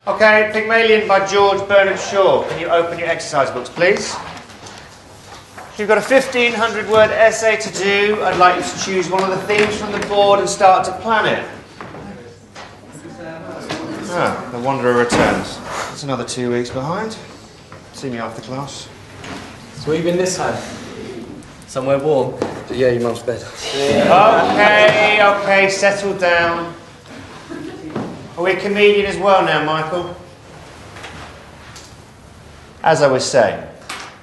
Okay, Pygmalion by George Bernard Shaw. Can you open your exercise books, please? You've got a 1,500-word essay to do. I'd like you to choose one of the themes from the board and start to plan it. Ah, the Wanderer returns. It's another 2 weeks behind. See me after class. So where you been this time? Somewhere warm? Yeah, your mum's bed. Okay, settle down. Are we a comedian as well now, Michael? As I was saying,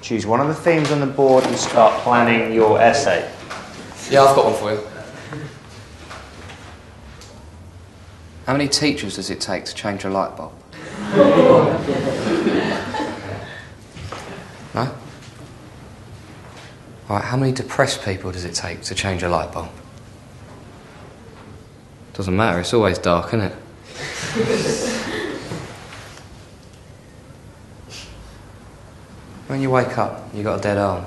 choose one of the themes on the board and start planning your essay. Yeah, I've got one for you. How many teachers does it take to change a light bulb? No? All right, how many depressed people does it take to change a light bulb? Doesn't matter, it's always dark, isn't it? When you wake up, you got a dead arm.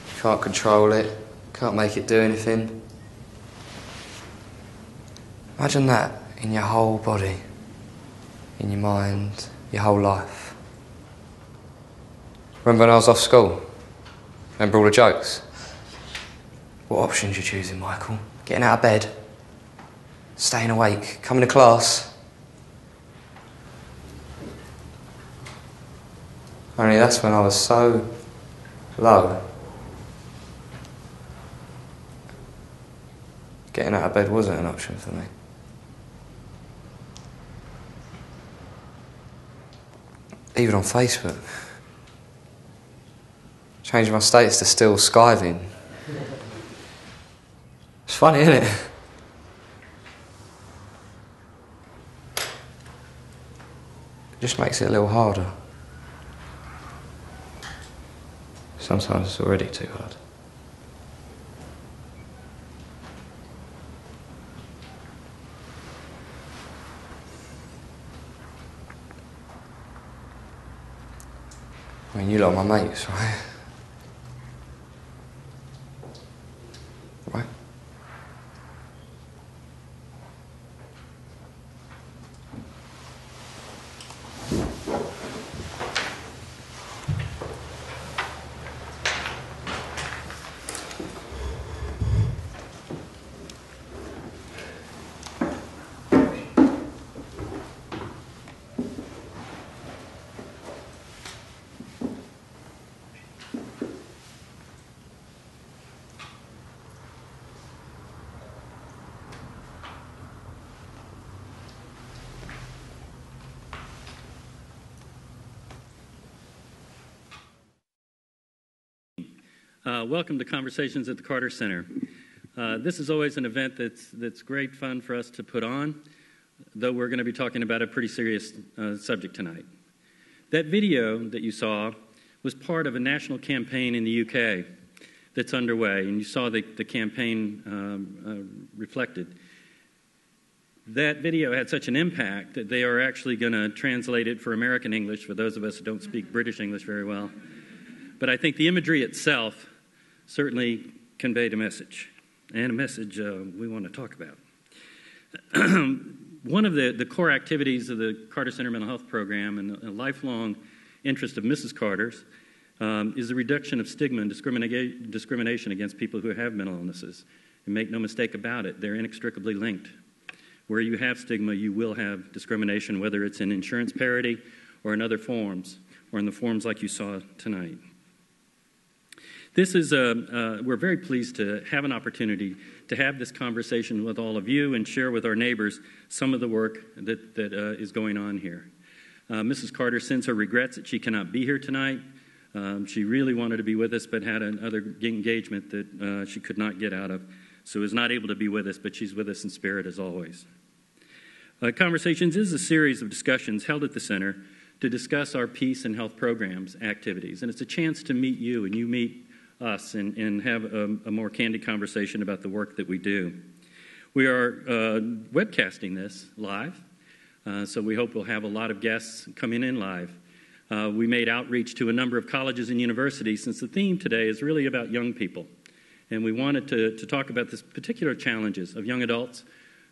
You can't control it, can't make it do anything. Imagine that in your whole body, in your mind, your whole life. Remember when I was off school? Remember all the jokes? What options you choosing, Michael? Getting out of bed? Staying awake? Coming to class? Only that's when I was so low. Getting out of bed wasn't an option for me. Even on Facebook. Changing my status to still skiving. It's funny, isn't it? It just makes it a little harder. Sometimes it's already too hard. I mean, you lot are my mates, right? Right? Welcome to Conversations at the Carter Center. This is always an event that's great fun for us to put on, though we're going to be talking about a pretty serious subject tonight. That video that you saw was part of a national campaign in the UK that's underway, and you saw the campaign reflected. That video had such an impact that they are actually going to translate it for American English, for those of us who don't speak British English very well. But I think the imagery itself certainly conveyed a message, and a message we want to talk about. One of the core activities of the Carter Center Mental Health Program and a lifelong interest of Mrs. Carter's is the reduction of stigma and discrimination against people who have mental illnesses. And make no mistake about it, they're inextricably linked. Where you have stigma, you will have discrimination, whether it's in insurance parity or in other forms, or in the forms like you saw tonight. This is we're very pleased to have an opportunity to have this conversation with all of you and share with our neighbors some of the work that is going on here. Mrs. Carter sends her regrets that she cannot be here tonight. She really wanted to be with us, but had another engagement that she could not get out of, so is not able to be with us, but she's with us in spirit as always. Conversations is a series of discussions held at the center to discuss our peace and health programs activities, and it's a chance to meet you and you meet us and have a more candid conversation about the work that we do. We are webcasting this live, so we hope we'll have a lot of guests coming in live. We made outreach to a number of colleges and universities since the theme today is really about young people. And we wanted to talk about this particular challenges of young adults,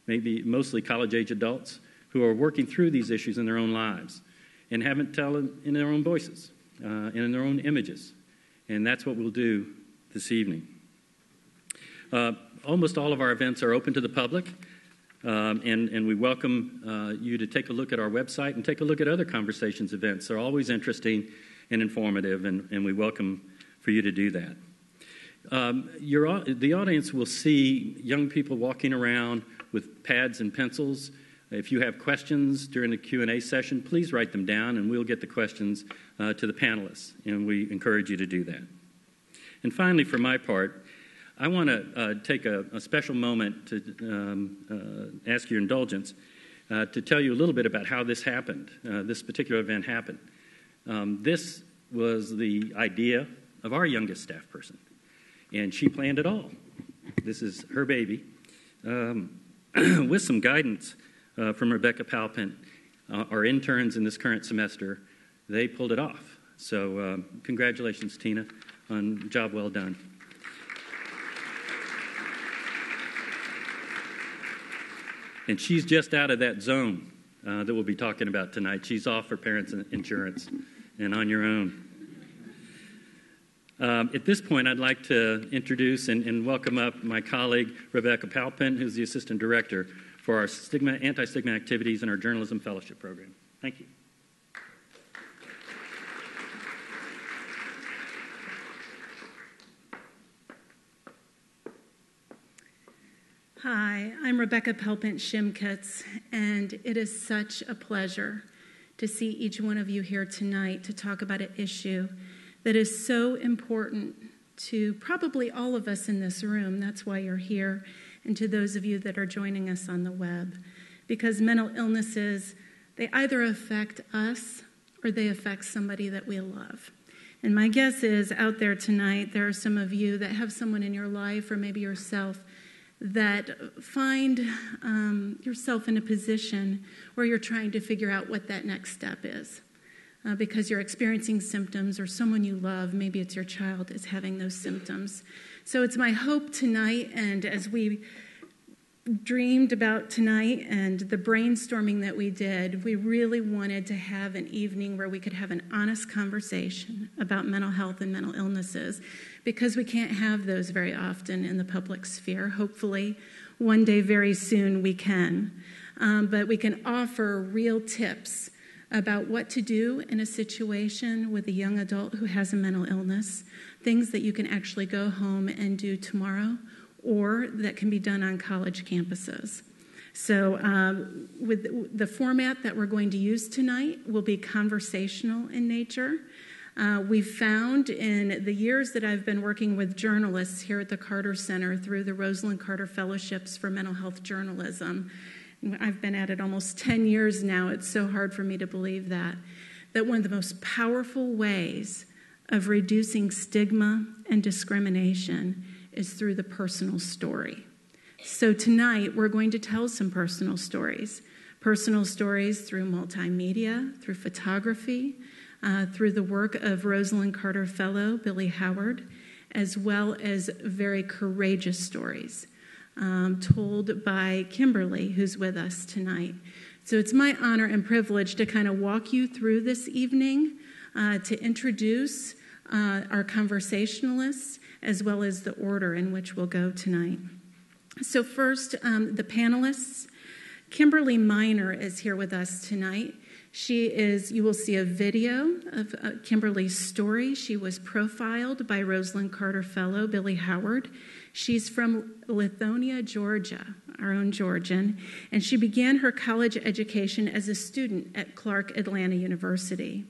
maybe mostly college-age adults, who are working through these issues in their own lives and haven't told it in their own voices and in their own images. And that's what we'll do this evening. Almost all of our events are open to the public, and we welcome you to take a look at our website and take a look at other conversations events. They're always interesting and informative, and we welcome for you to do that. The audience will see young people walking around with pads and pencils. If you have questions during the Q&A session, please write them down, and we'll get the questions to the panelists, and we encourage you to do that. And finally, for my part, I want to take a special moment to ask your indulgence to tell you a little bit about how this happened, this particular event happened. This was the idea of our youngest staff person, and she planned it all. This is her baby. With some guidance from Rebecca Palpant, our interns in this current semester, they pulled it off. So congratulations, Tina, on a job well done. And she's just out of that zone that we'll be talking about tonight. She's off for parents' insurance and on your own. At this point, I'd like to introduce and welcome up my colleague, Rebecca Palpant, who's the Assistant Director for our anti-stigma activities in our Journalism Fellowship Program. Thank you. Hi, I'm Rebecca Palpant Shimkets, and it is such a pleasure to see each one of you here tonight to talk about an issue that is so important to probably all of us in this room. That's why you're here, and to those of you that are joining us on the web. Because mental illnesses, they either affect us or they affect somebody that we love. And my guess is out there tonight, there are some of you that have someone in your life or maybe yourself that find yourself in a position where you're trying to figure out what that next step is. Because you're experiencing symptoms, or someone you love, maybe it's your child, is having those symptoms. So it's my hope tonight, and as we dreamed about tonight and the brainstorming that we did, we really wanted to have an evening where we could have an honest conversation about mental health and mental illnesses, because we can't have those very often in the public sphere. Hopefully, one day very soon we can. But we can offer real tips about what to do in a situation with a young adult who has a mental illness, things that you can actually go home and do tomorrow, or that can be done on college campuses. So with the format that we're going to use tonight will be conversational in nature. We've found in the years that I've been working with journalists here at the Carter Center through the Rosalynn Carter Fellowships for Mental Health Journalism, I've been at it almost 10 years now. It's so hard for me to believe that one of the most powerful ways of reducing stigma and discrimination is through the personal story. So tonight, we're going to tell some personal stories through multimedia, through photography, through the work of Rosalynn Carter Fellow, Billy Howard, as well as very courageous stories told by Kimberly, who's with us tonight. So it's my honor and privilege to kind of walk you through this evening, to introduce our conversationalists, as well as the order in which we'll go tonight. So first, the panelists. Kimberly Minor is here with us tonight. You will see a video of Kimberly's story. She was profiled by Rosalynn Carter Fellow, Billy Howard. She's from Lithonia, Georgia, our own Georgian, and she began her college education as a student at Clark Atlanta University.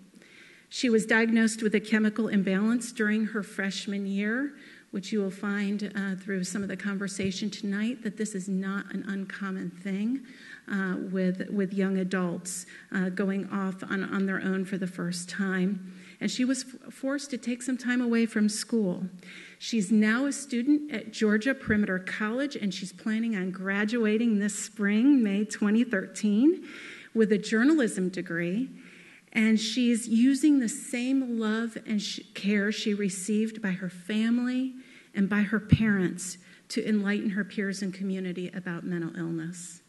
She was diagnosed with a chemical imbalance during her freshman year, which you will find through some of the conversation tonight, that this is not an uncommon thing with young adults going off on their own for the first time. And she was forced to take some time away from school. She's now a student at Georgia Perimeter College, and she's planning on graduating this spring, May 2013, with a journalism degree. And she's using the same love and care she received by her family and by her parents to enlighten her peers and community about mental illness.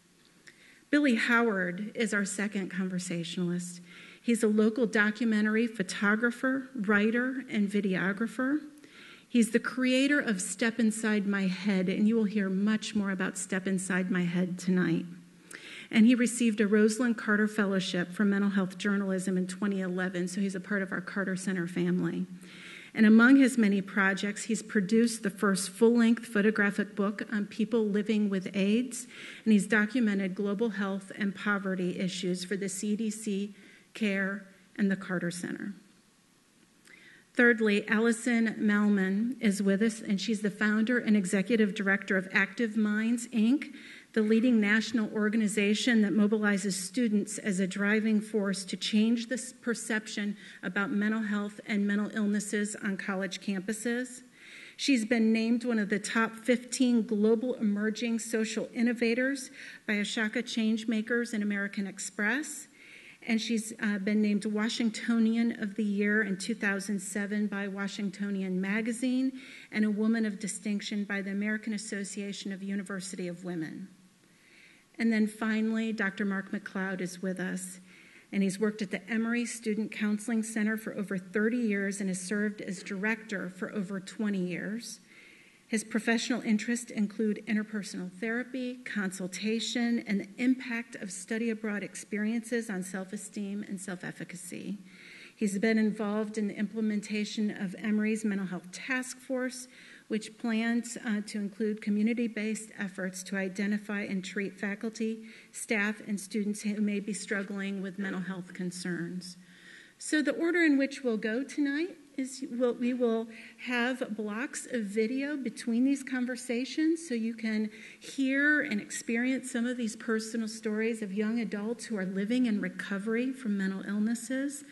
Billy Howard is our second conversationalist. He's a local documentary photographer, writer, and videographer. He's the creator of Step Inside My Head, and you will hear much more about Step Inside My Head tonight. And he received a Rosalynn Carter Fellowship for Mental Health Journalism in 2011, so he's a part of our Carter Center family. And among his many projects, he's produced the first full-length photographic book on people living with AIDS, and he's documented global health and poverty issues for the CDC, CARE, and the Carter Center. Thirdly, Alison Malmon is with us, and she's the founder and executive director of Active Minds, Inc., the leading national organization that mobilizes students as a driving force to change this perception about mental health and mental illnesses on college campuses. She's been named one of the top 15 global emerging social innovators by Ashaka Changemakers and American Express. And she's been named Washingtonian of the Year in 2007 by Washingtonian Magazine and a Woman of Distinction by the American Association of University of Women. And then finally, Dr. Mark McLeod is with us, and he's worked at the Emory Student Counseling Center for over 30 years and has served as director for over 20 years. His professional interests include interpersonal therapy, consultation, and the impact of study abroad experiences on self-esteem and self-efficacy. He's been involved in the implementation of Emory's Mental Health Task Force, which plans to include community-based efforts to identify and treat faculty, staff, and students who may be struggling with mental health concerns. So the order in which we'll go tonight is we will have blocks of video between these conversations so you can hear and experience some of these personal stories of young adults who are living in recovery from mental illnesses.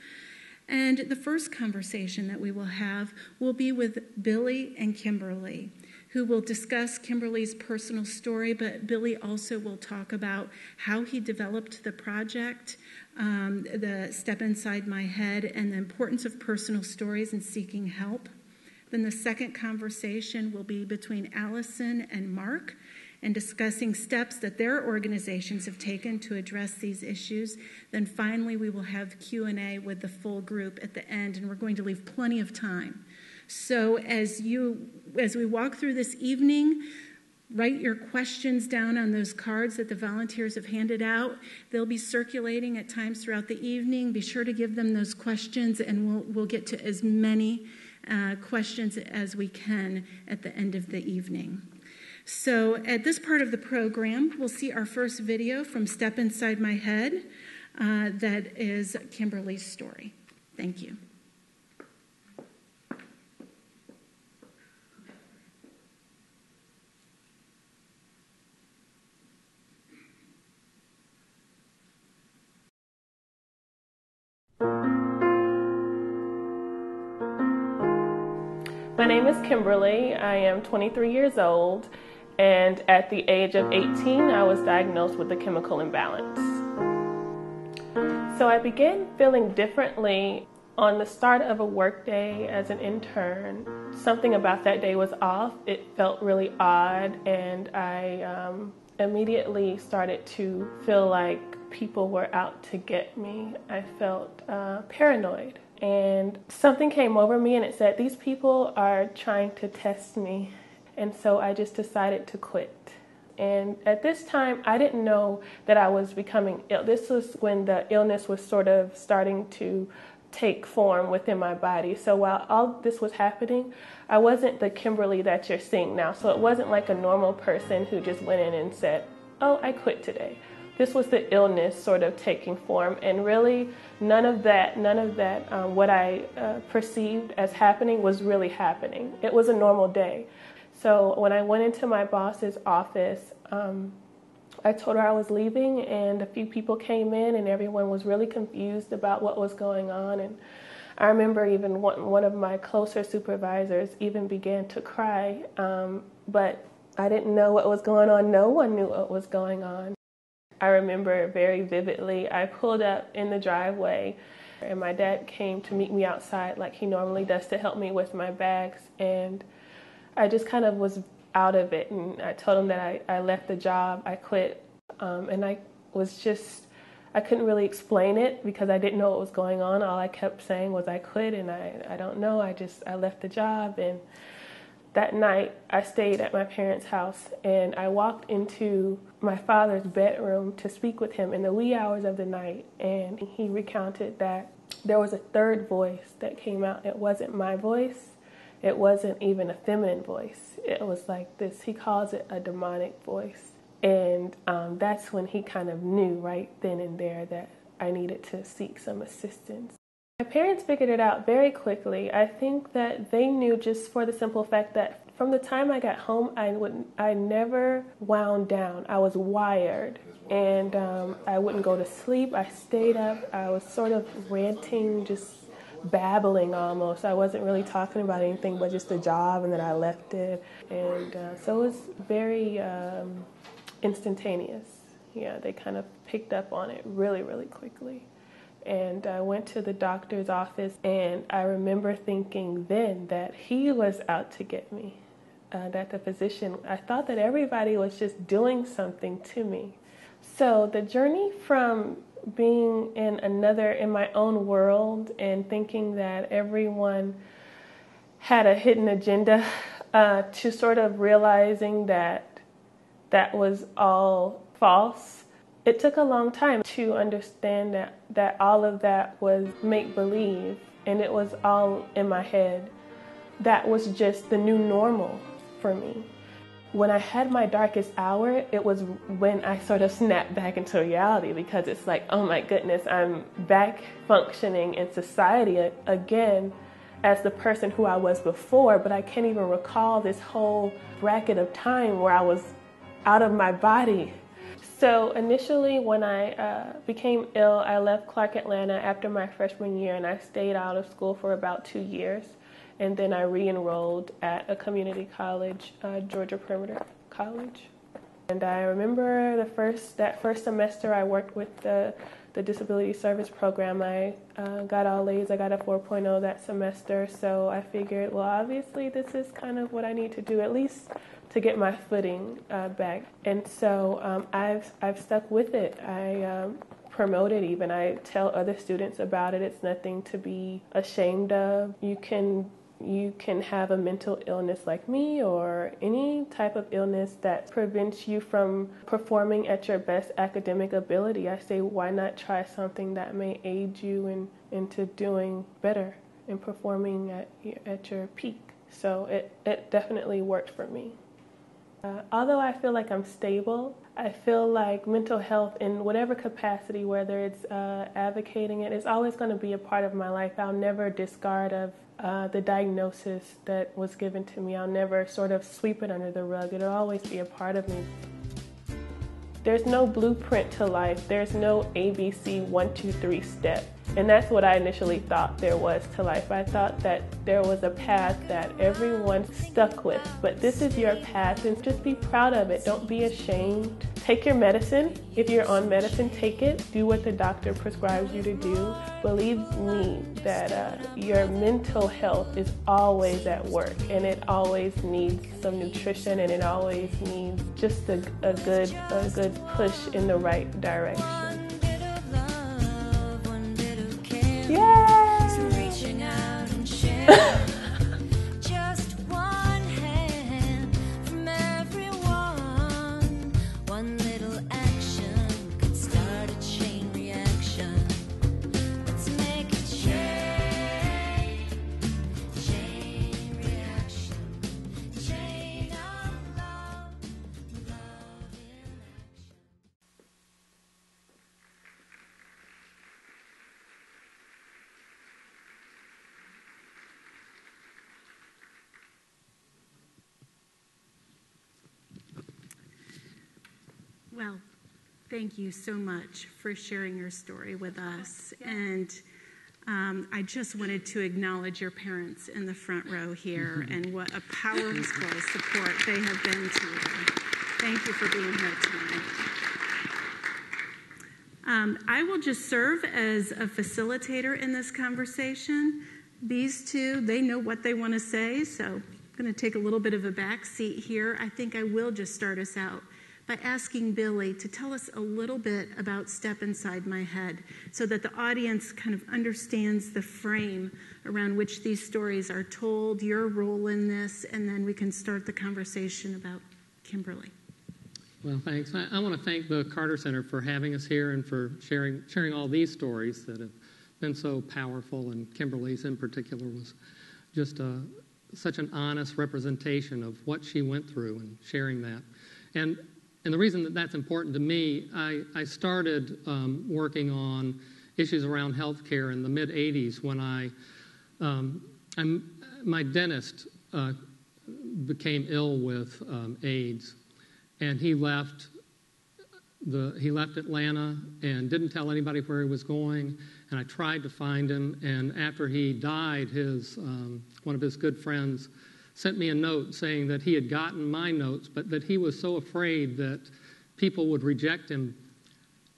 And the first conversation that we will have will be with Billy and Kimberly, who will discuss Kimberly's personal story, but Billy also will talk about how he developed the project, the Step Inside My Head, and the importance of personal stories and seeking help. Then the second conversation will be between Alison and Mark, and discussing steps that their organizations have taken to address these issues. Then finally, we will have Q&A with the full group at the end, and we're going to leave plenty of time. So as we walk through this evening, write your questions down on those cards that the volunteers have handed out. They'll be circulating at times throughout the evening. Be sure to give them those questions, and we'll get to as many questions as we can at the end of the evening. So at this part of the program, we'll see our first video from Step Inside My Head. That is Kimberly's story. Thank you. My name is Kimberly. I am 23 years old, and at the age of 18, I was diagnosed with a chemical imbalance. So I began feeling differently on the start of a workday as an intern. Something about that day was off. It felt really odd, and I immediately started to feel like people were out to get me. I felt paranoid. And something came over me and it said, these people are trying to test me. And so I just decided to quit. And at this time, I didn't know that I was becoming ill. This was when the illness was sort of starting to take form within my body. So while all this was happening, I wasn't the Kimberly that you're seeing now. So it wasn't like a normal person who just went in and said, oh, I quit today. This was the illness sort of taking form, and really none of that, what I perceived as happening was really happening. It was a normal day. So when I went into my boss's office, I told her I was leaving, and a few people came in, and everyone was really confused about what was going on. And I remember even one of my closer supervisors even began to cry, but I didn't know what was going on. No one knew what was going on. I remember very vividly, I pulled up in the driveway and my dad came to meet me outside like he normally does to help me with my bags, and I just kind of was out of it, and I told him that I left the job, I quit, and I was just, I couldn't really explain it because I didn't know what was going on. All I kept saying was I quit and I don't know. I left the job. And that night I stayed at my parents' house and I walked into my father's bedroom to speak with him in the wee hours of the night. And he recounted that there was a third voice that came out. It wasn't my voice. It wasn't even a feminine voice. It was like this, he calls it a demonic voice. And that's when he kind of knew right then and there that I needed to seek some assistance. My parents figured it out very quickly. I think that they knew just for the simple fact that from the time I got home, I never wound down. I was wired, and I wouldn't go to sleep. I stayed up. I was sort of ranting, just babbling almost. I wasn't really talking about anything but just the job and that I left it. And so it was very instantaneous. Yeah, they kind of picked up on it really, really quickly. And I went to the doctor's office, and I remember thinking then that he was out to get me, that the physician, I thought that everybody was just doing something to me. So the journey from being in my own world and thinking that everyone had a hidden agenda to sort of realizing that that was all false. It took a long time to understand that all of that was make-believe and it was all in my head. That was just the new normal for me. When I had my darkest hour, it was when I sort of snapped back into reality, because it's like, oh my goodness, I'm back functioning in society again as the person who I was before, but I can't even recall this whole bracket of time where I was out of my body. So initially when I became ill, I left Clark Atlanta after my freshman year, and I stayed out of school for about 2 years. And then I re-enrolled at a community college, Georgia Perimeter College. And I remember that first semester I worked with the disability service program. I got all A's. I got a 4.0 that semester. So I figured, well, obviously this is kind of what I need to do, at least to get my footing back. And so I've stuck with it. I promote it even. I tell other students about it. It's nothing to be ashamed of. You can have a mental illness like me, or any type of illness that prevents you from performing at your best academic ability. I say, why not try something that may aid you into doing better and performing at your peak? So it definitely worked for me. Although I feel like I'm stable, I feel like mental health in whatever capacity, whether it's advocating it, is always going to be a part of my life. I'll never discard of the diagnosis that was given to me. I'll never sort of sweep it under the rug. It'll always be a part of me. There's no blueprint to life. There's no ABC 1, 2, 3 step. And that's what I initially thought there was to life. I thought that there was a path that everyone stuck with. But this is your path, and just be proud of it. Don't be ashamed. Take your medicine. If you're on medicine, take it. Do what the doctor prescribes you to do. Believe me that your mental health is always at work, and it always needs some nutrition, and it always needs just a good push in the right direction. Yeah. Reaching out and sharing just one hand from everyone. One little action could start a chain reaction. Let's make a chain reaction, chain of love in action. Well, thank you so much for sharing your story with us. And I just wanted to acknowledge your parents in the front row here and what a powerful support they have been to you. Thank you for being here tonight. I will just serve as a facilitator in this conversation. These two, they know what they want to say, so I'm going to take a little bit of a back seat here. I think I will just start us out by asking Billy to tell us a little bit about Step Inside My Head so that the audience kind of understands the frame around which these stories are told, your role in this, and then we can start the conversation about Kimberly. Well, thanks. I want to thank the Carter Center for having us here and for sharing all these stories that have been so powerful, and Kimberly's in particular was just such an honest representation of what she went through and sharing that. And the reason that that's important to me, I started working on issues around healthcare in the mid-'80s when my dentist became ill with AIDS, and he left Atlanta and didn't tell anybody where he was going. And I tried to find him, and after he died, one of his good friends sent me a note saying that he had gotten my notes, but that he was so afraid that people would reject him,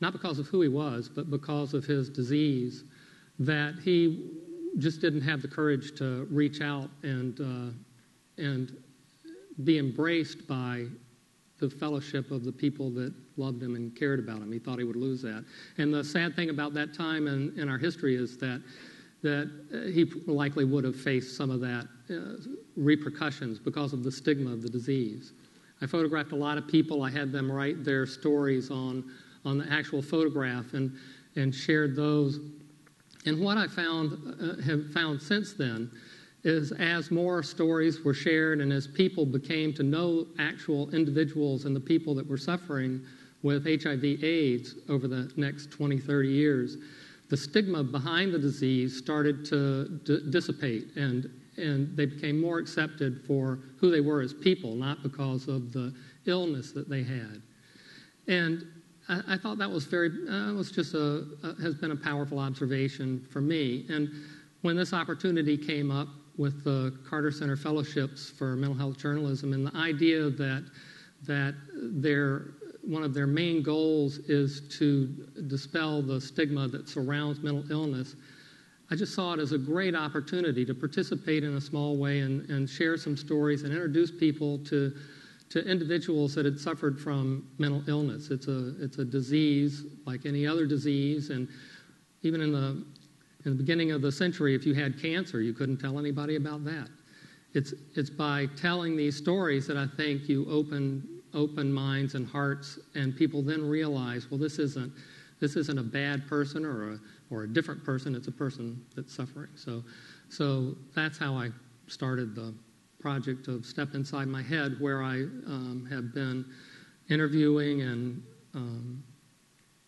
not because of who he was, but because of his disease, that he just didn't have the courage to reach out and be embraced by the fellowship of the people that loved him and cared about him. He thought he would lose that. And the sad thing about that time in our history is that he likely would have faced some of that repercussions because of the stigma of the disease. I photographed a lot of people. I had them write their stories on the actual photograph and shared those. And what I have found since then is as more stories were shared and as people became to know actual individuals and the people that were suffering with HIV/AIDS over the next 20, 30 years, the stigma behind the disease started to dissipate, and they became more accepted for who they were as people, not because of the illness that they had. And I thought that was has been a powerful observation for me. And when this opportunity came up with the Carter Center Fellowships for Mental Health Journalism, and the idea that one of their main goals is to dispel the stigma that surrounds mental illness, I just saw it as a great opportunity to participate in a small way and share some stories and introduce people to individuals that had suffered from mental illness. It's a disease like any other disease, and even in the beginning of the century, if you had cancer, you couldn't tell anybody about that. It's by telling these stories that I think you open minds and hearts, and people then realize, well, this isn't a bad person or a different person. It's a person that's suffering. So that's how I started the project of Step Inside My Head, where I have been interviewing and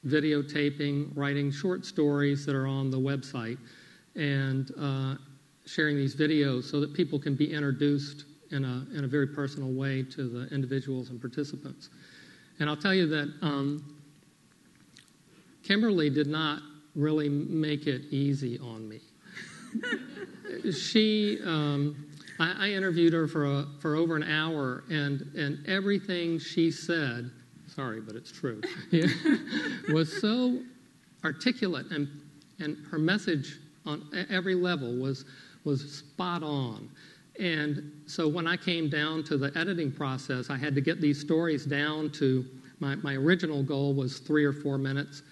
videotaping, writing short stories that are on the website, and sharing these videos so that people can be introduced in a very personal way to the individuals and participants. And I'll tell you that Kimberly did not really make it easy on me. I interviewed her for over an hour, and everything she said, sorry, but it's true, was so articulate, and her message on every level was spot on. And so when I came down to the editing process, I had to get these stories down to, my original goal was 3 or 4 minutes,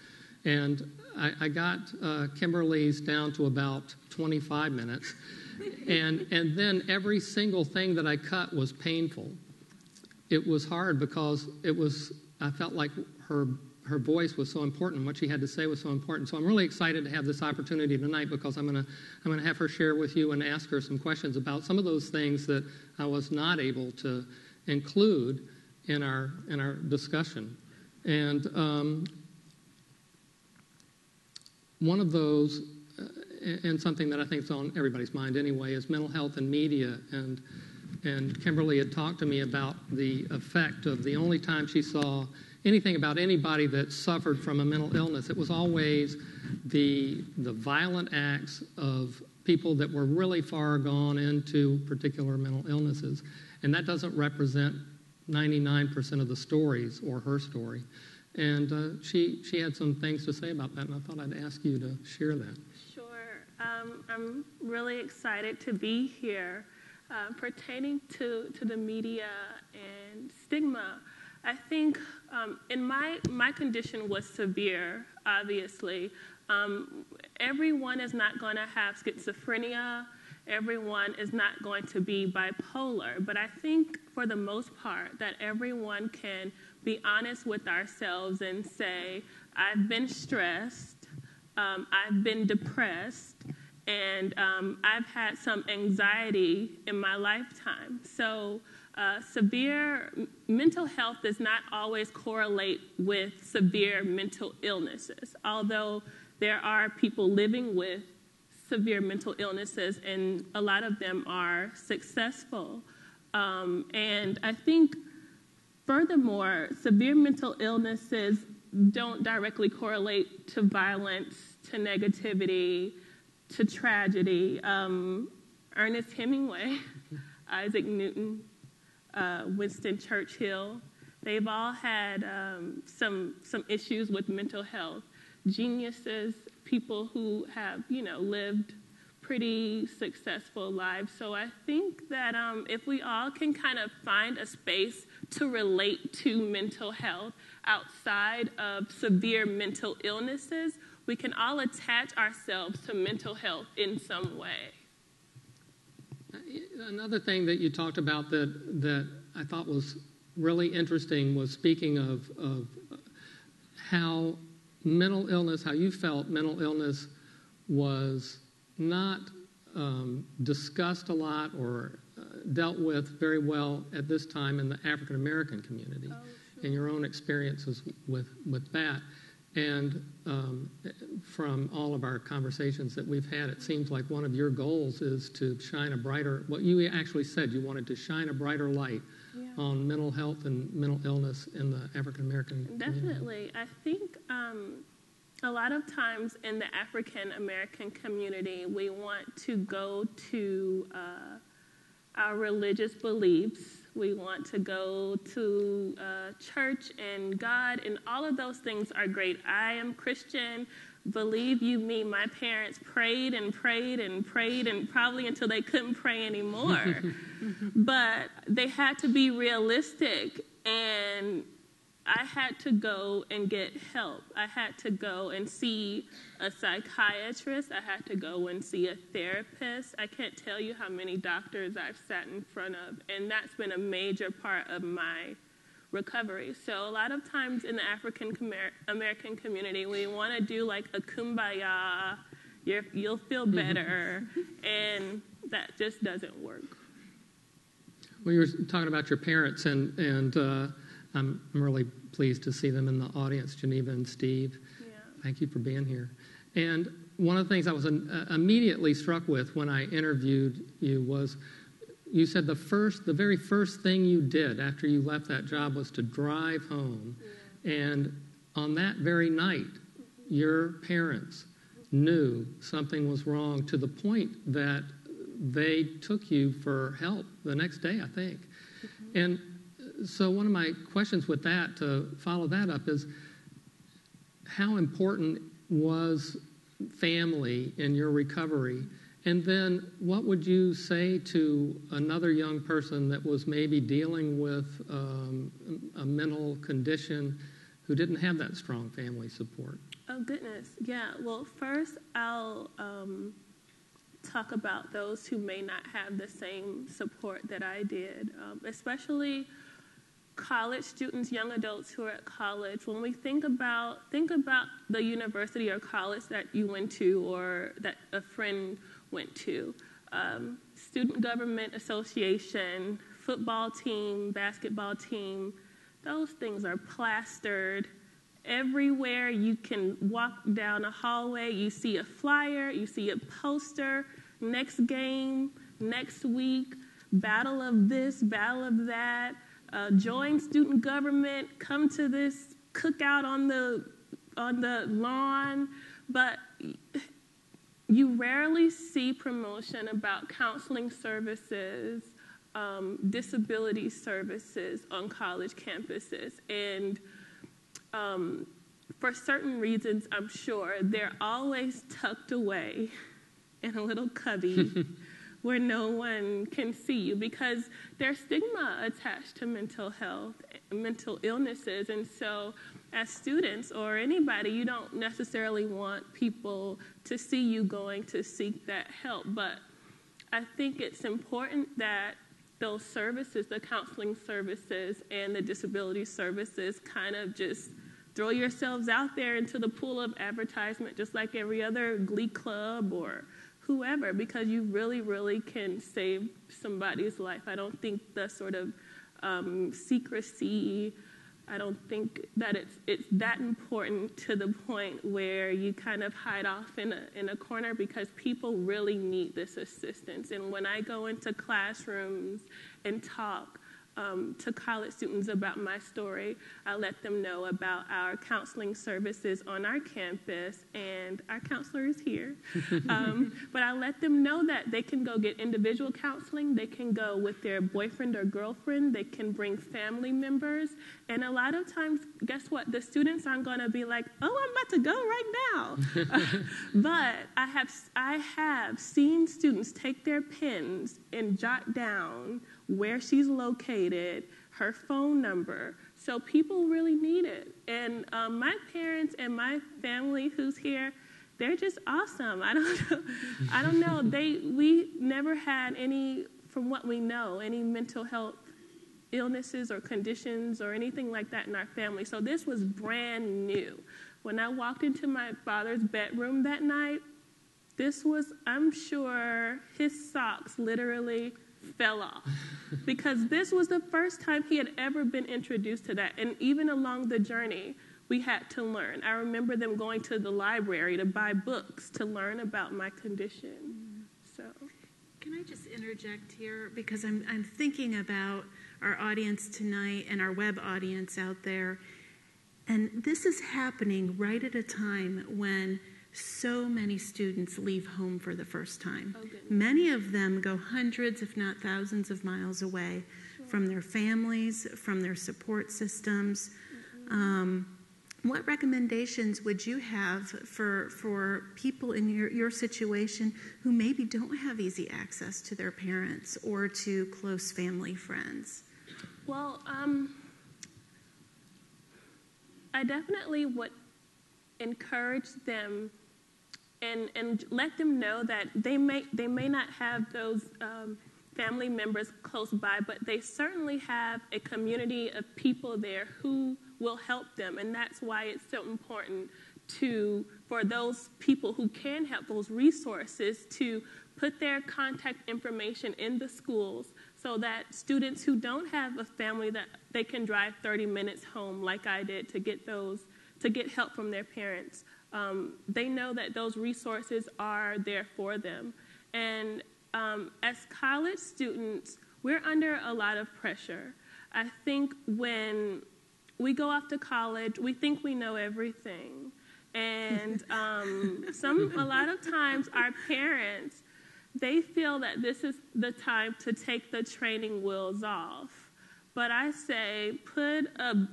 and I got Kimberly's down to about 25 minutes. And then every single thing that I cut was painful. It was hard because I felt like her voice was so important, what she had to say was so important. So I'm really excited to have this opportunity tonight, because I'm gonna have her share with you and ask her some questions about some of those things that I was not able to include in our discussion. And one of those, and something that I think is on everybody's mind anyway, is mental health and media. And Kimberly had talked to me about the effect of the only time she saw anything about anybody that suffered from a mental illness, it was always the violent acts of people that were really far gone into particular mental illnesses. And that doesn't represent 99% of the stories or her story. And she had some things to say about that, and I thought I'd ask you to share that. Sure. I'm really excited to be here. Pertaining to the media and stigma, I think in my condition was severe, obviously. Everyone is not going to have schizophrenia. Everyone is not going to be bipolar. But I think for the most part that everyone can be honest with ourselves and say, I've been stressed, I've been depressed, and I've had some anxiety in my lifetime. So severe mental health does not always correlate with severe mental illnesses, although there are people living with severe mental illnesses, and a lot of them are successful. And I think, furthermore, severe mental illnesses don't directly correlate to violence, to negativity, to tragedy. Ernest Hemingway, Isaac Newton, Winston Churchill, they've all had some issues with mental health. Geniuses, people who have, lived pretty successful lives. So I think that if we all can kind of find a space to relate to mental health outside of severe mental illnesses, we can all attach ourselves to mental health in some way. Another thing that you talked about that I thought was really interesting was speaking of how mental illness, how you felt mental illness was not discussed a lot or dealt with very well at this time in the African American community, and your own experiences with that. And from all of our conversations that we've had, it seems like one of your goals is to shine a brighter, what you actually said, you wanted to shine a brighter light on mental health and mental illness in the African American community. Definitely. I think a lot of times in the African American community, we want to go to our religious beliefs. We want to go to church and God, and all of those things are great. I am Christian. Believe you me, my parents prayed and prayed and prayed, and probably until they couldn't pray anymore. But they had to be realistic, and I had to go and get help. I had to go and see a psychiatrist. I had to go and see a therapist. I can't tell you how many doctors I've sat in front of, and that's been a major part of my recovery. So a lot of times in the African American community, we want to do like a kumbaya, you'll feel better, and that just doesn't work. Well, you were talking about your parents, and I'm really pleased to see them in the audience, Geneva and Steve. Yeah. Thank you for being here. And one of the things I was immediately struck with when I interviewed you was you said the very first thing you did after you left that job was to drive home. Yeah. And on that very night, your parents knew something was wrong to the point that they took you for help the next day, I think. Mm-hmm. And so one of my questions with that, to follow that up, is how important was family in your recovery? And then what would you say to another young person that was maybe dealing with a mental condition who didn't have that strong family support? Oh, goodness. Yeah. Well, first I'll talk about those who may not have the same support that I did, especially college students, young adults who are at college. When we think about the university or college that you went to or that a friend went to, student government association, football team, basketball team, those things are plastered everywhere. You can walk down a hallway, you see a flyer, you see a poster, next game, next week, battle of this, battle of that, join student government, come to this cookout on the lawn. But you rarely see promotion about counseling services, disability services on college campuses. And for certain reasons, I'm sure, they're always tucked away in a little cubby where no one can see you, because there's stigma attached to mental health. mental illnesses. And so as students or anybody, you don't necessarily want people to see you going to seek that help. But I think it's important that those services, the counseling services and the disability services, kind of just throw yourselves out there into the pool of advertisement just like every other Glee Club or whoever, because you really, really can save somebody's life. I don't think the sort of secrecy, I don't think that it's that important to the point where you kind of hide off in a corner, because people really need this assistance. And when I go into classrooms and talk to college students about my story, I let them know about our counseling services on our campus, and our counselor is here. But I let them know that they can go get individual counseling, they can go with their boyfriend or girlfriend, they can bring family members, and a lot of times, guess what? The students aren't going to be like, oh, I'm about to go right now. But I have seen students take their pens and jot down where she's located, her phone number. So people really need it. And my parents and my family who's here, they're just awesome. I don't know. We never had any, from what we know, any mental health illnesses or conditions or anything like that in our family. So this was brand new. When I walked into my father's bedroom that night, this was, I'm sure, his socks literally fell off, because this was the first time he had ever been introduced to that. And even along the journey, we had to learn. I remember them going to the library to buy books to learn about my condition. So, can I just interject here, because I'm thinking about our audience tonight and our web audience out there, and this is happening right at a time when so many students leave home for the first time. Oh, many of them go hundreds, if not thousands of miles away from their families, from their support systems. What recommendations would you have for people in your situation who maybe don't have easy access to their parents or to close family friends? Well, I definitely would encourage them and let them know that they may not have those family members close by, but they certainly have a community of people there who will help them. And that's why it's so important for those people who can help, those resources, to put their contact information in the schools so that students who don't have a family, that they can drive 30 minutes home like I did to get help from their parents. They know that those resources are there for them. And as college students, we're under a lot of pressure. I think when we go off to college, we think we know everything. And a lot of times our parents, they feel that this is the time to take the training wheels off. But I say, put a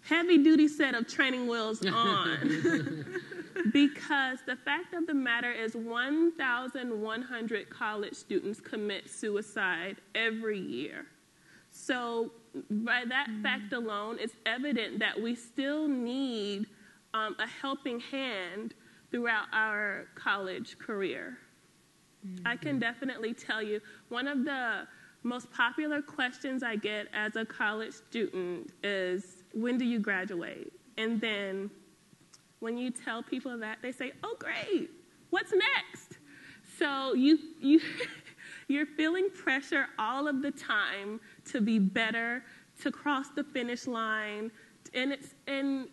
heavy-duty set of training wheels on. Because the fact of the matter is 1,100 college students commit suicide every year. So by that fact alone, it's evident that we still need a helping hand throughout our college career. I can definitely tell you, one of the most popular questions I get as a college student is, when do you graduate? And then when you tell people that, they say, oh, great, what's next? So you're feeling pressure all of the time to be better, to cross the finish line, and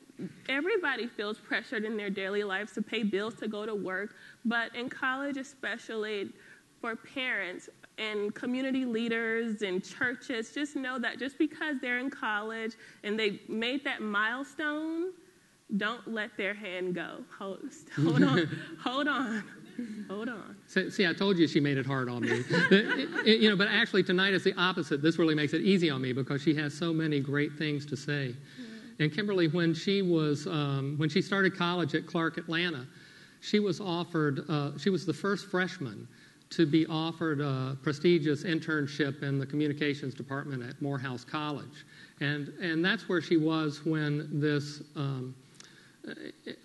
everybody feels pressured in their daily lives to pay bills, to go to work, but in college especially, for parents and community leaders and churches, just know that just because they're in college and they made that milestone, don't let their hand go. Hold on. See, I told you she made it hard on me. But actually tonight is the opposite. This really makes it easy on me because she has so many great things to say. Yeah. And Kimberly, when she started college at Clark Atlanta, she was offered. She was the first freshman to be offered a prestigious internship in the communications department at Morehouse College. And that's where she was when this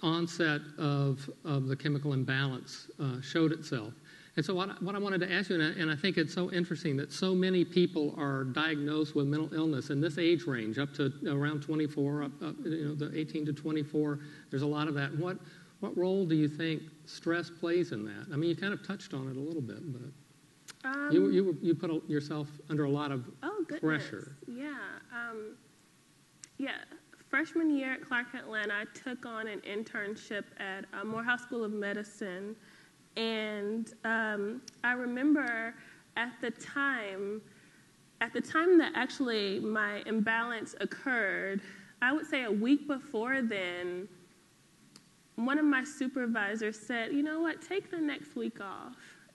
onset of the chemical imbalance showed itself. And so what I wanted to ask you, and I think it's so interesting that so many people are diagnosed with mental illness in this age range, up to around 24, the 18 to 24, there's a lot of that. What role do you think stress plays in that? I mean, you kind of touched on it a little bit, but you put yourself under a lot of pressure. Yeah. Freshman year at Clark Atlanta, I took on an internship at Morehouse School of Medicine. And I remember at the time that actually my imbalance occurred, I would say a week before then, one of my supervisors said, you know what, take the next week off.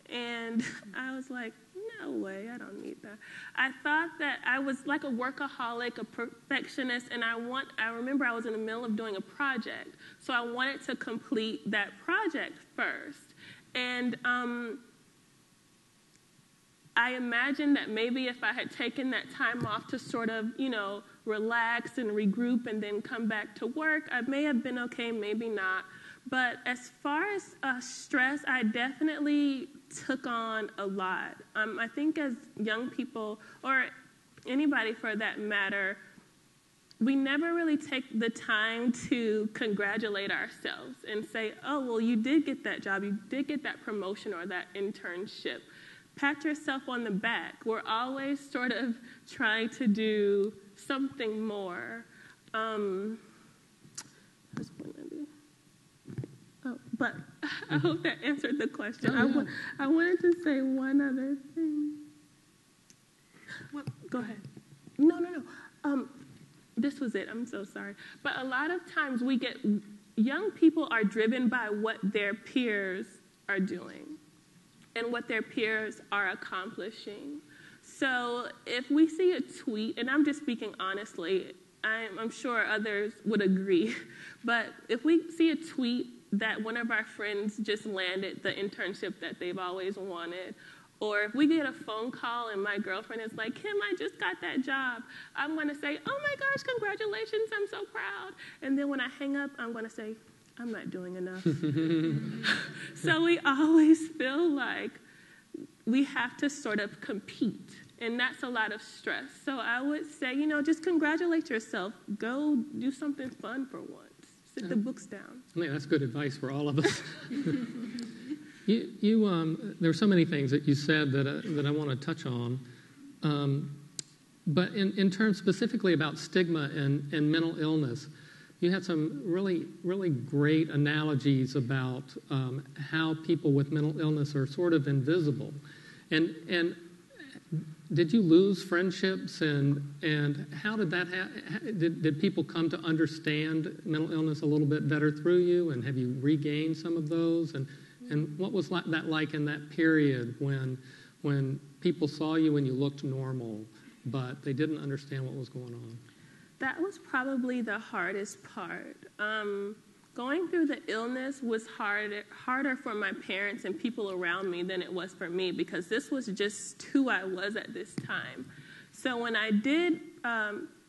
And I was like, no way, I don't need that. I thought that I was like a workaholic, a perfectionist, and I remember I was in the middle of doing a project, so I wanted to complete that project first. And I imagined that maybe if I had taken that time off to sort of, relax and regroup and then come back to work, I may have been okay, maybe not. But as far as stress, I definitely took on a lot. I think as young people, or anybody for that matter, we never really take the time to congratulate ourselves and say, oh, well, you did get that job, you did get that promotion or that internship. Pat yourself on the back. We're always sort of trying to do something more. But I hope that answered the question. I wanted to say one other thing. Well, go ahead. No. This was it. I'm so sorry. But a lot of times young people are driven by what their peers are doing and what their peers are accomplishing. So if we see a tweet, and I'm just speaking honestly, I'm sure others would agree, but if we see a tweet that one of our friends just landed the internship that they've always wanted, or if we get a phone call and my girlfriend is like, Kim, I just got that job, I'm going to say, oh my gosh, congratulations, I'm so proud. And then when I hang up, I'm going to say, I'm not doing enough. So we always feel like we have to sort of compete, and that's a lot of stress. So I would say, just congratulate yourself. Go do something fun for once. Sit the books down. I think that's good advice for all of us. There are so many things that you said that I want to touch on. But in terms specifically about stigma and mental illness, you had some really, really great analogies about how people with mental illness are sort of invisible. And did you lose friendships, and how did that did people come to understand mental illness a little bit better through you, and have you regained some of those? And what was that like in that period when people saw you and you looked normal, but they didn't understand what was going on? That was probably the hardest part. Going through the illness was harder for my parents and people around me than it was for me, because this was just who I was at this time. So when I did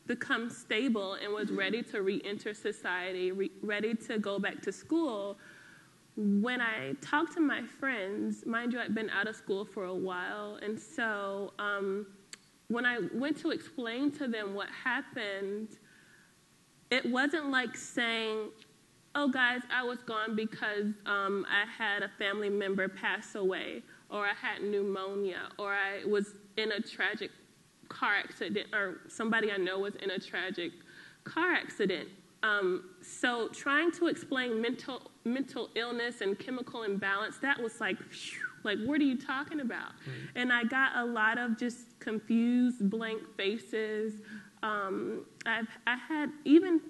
become stable and was ready to re-enter society, ready to go back to school, when I talked to my friends, mind you, I'd been out of school for a while, and so when I went to explain to them what happened, it wasn't like saying, oh, guys, I was gone because I had a family member pass away, or I had pneumonia, or I was in a tragic car accident, or somebody I know was in a tragic car accident. So trying to explain mental illness and chemical imbalance, that was like, what are you talking about? Right. And I got a lot of just confused, blank faces. I had even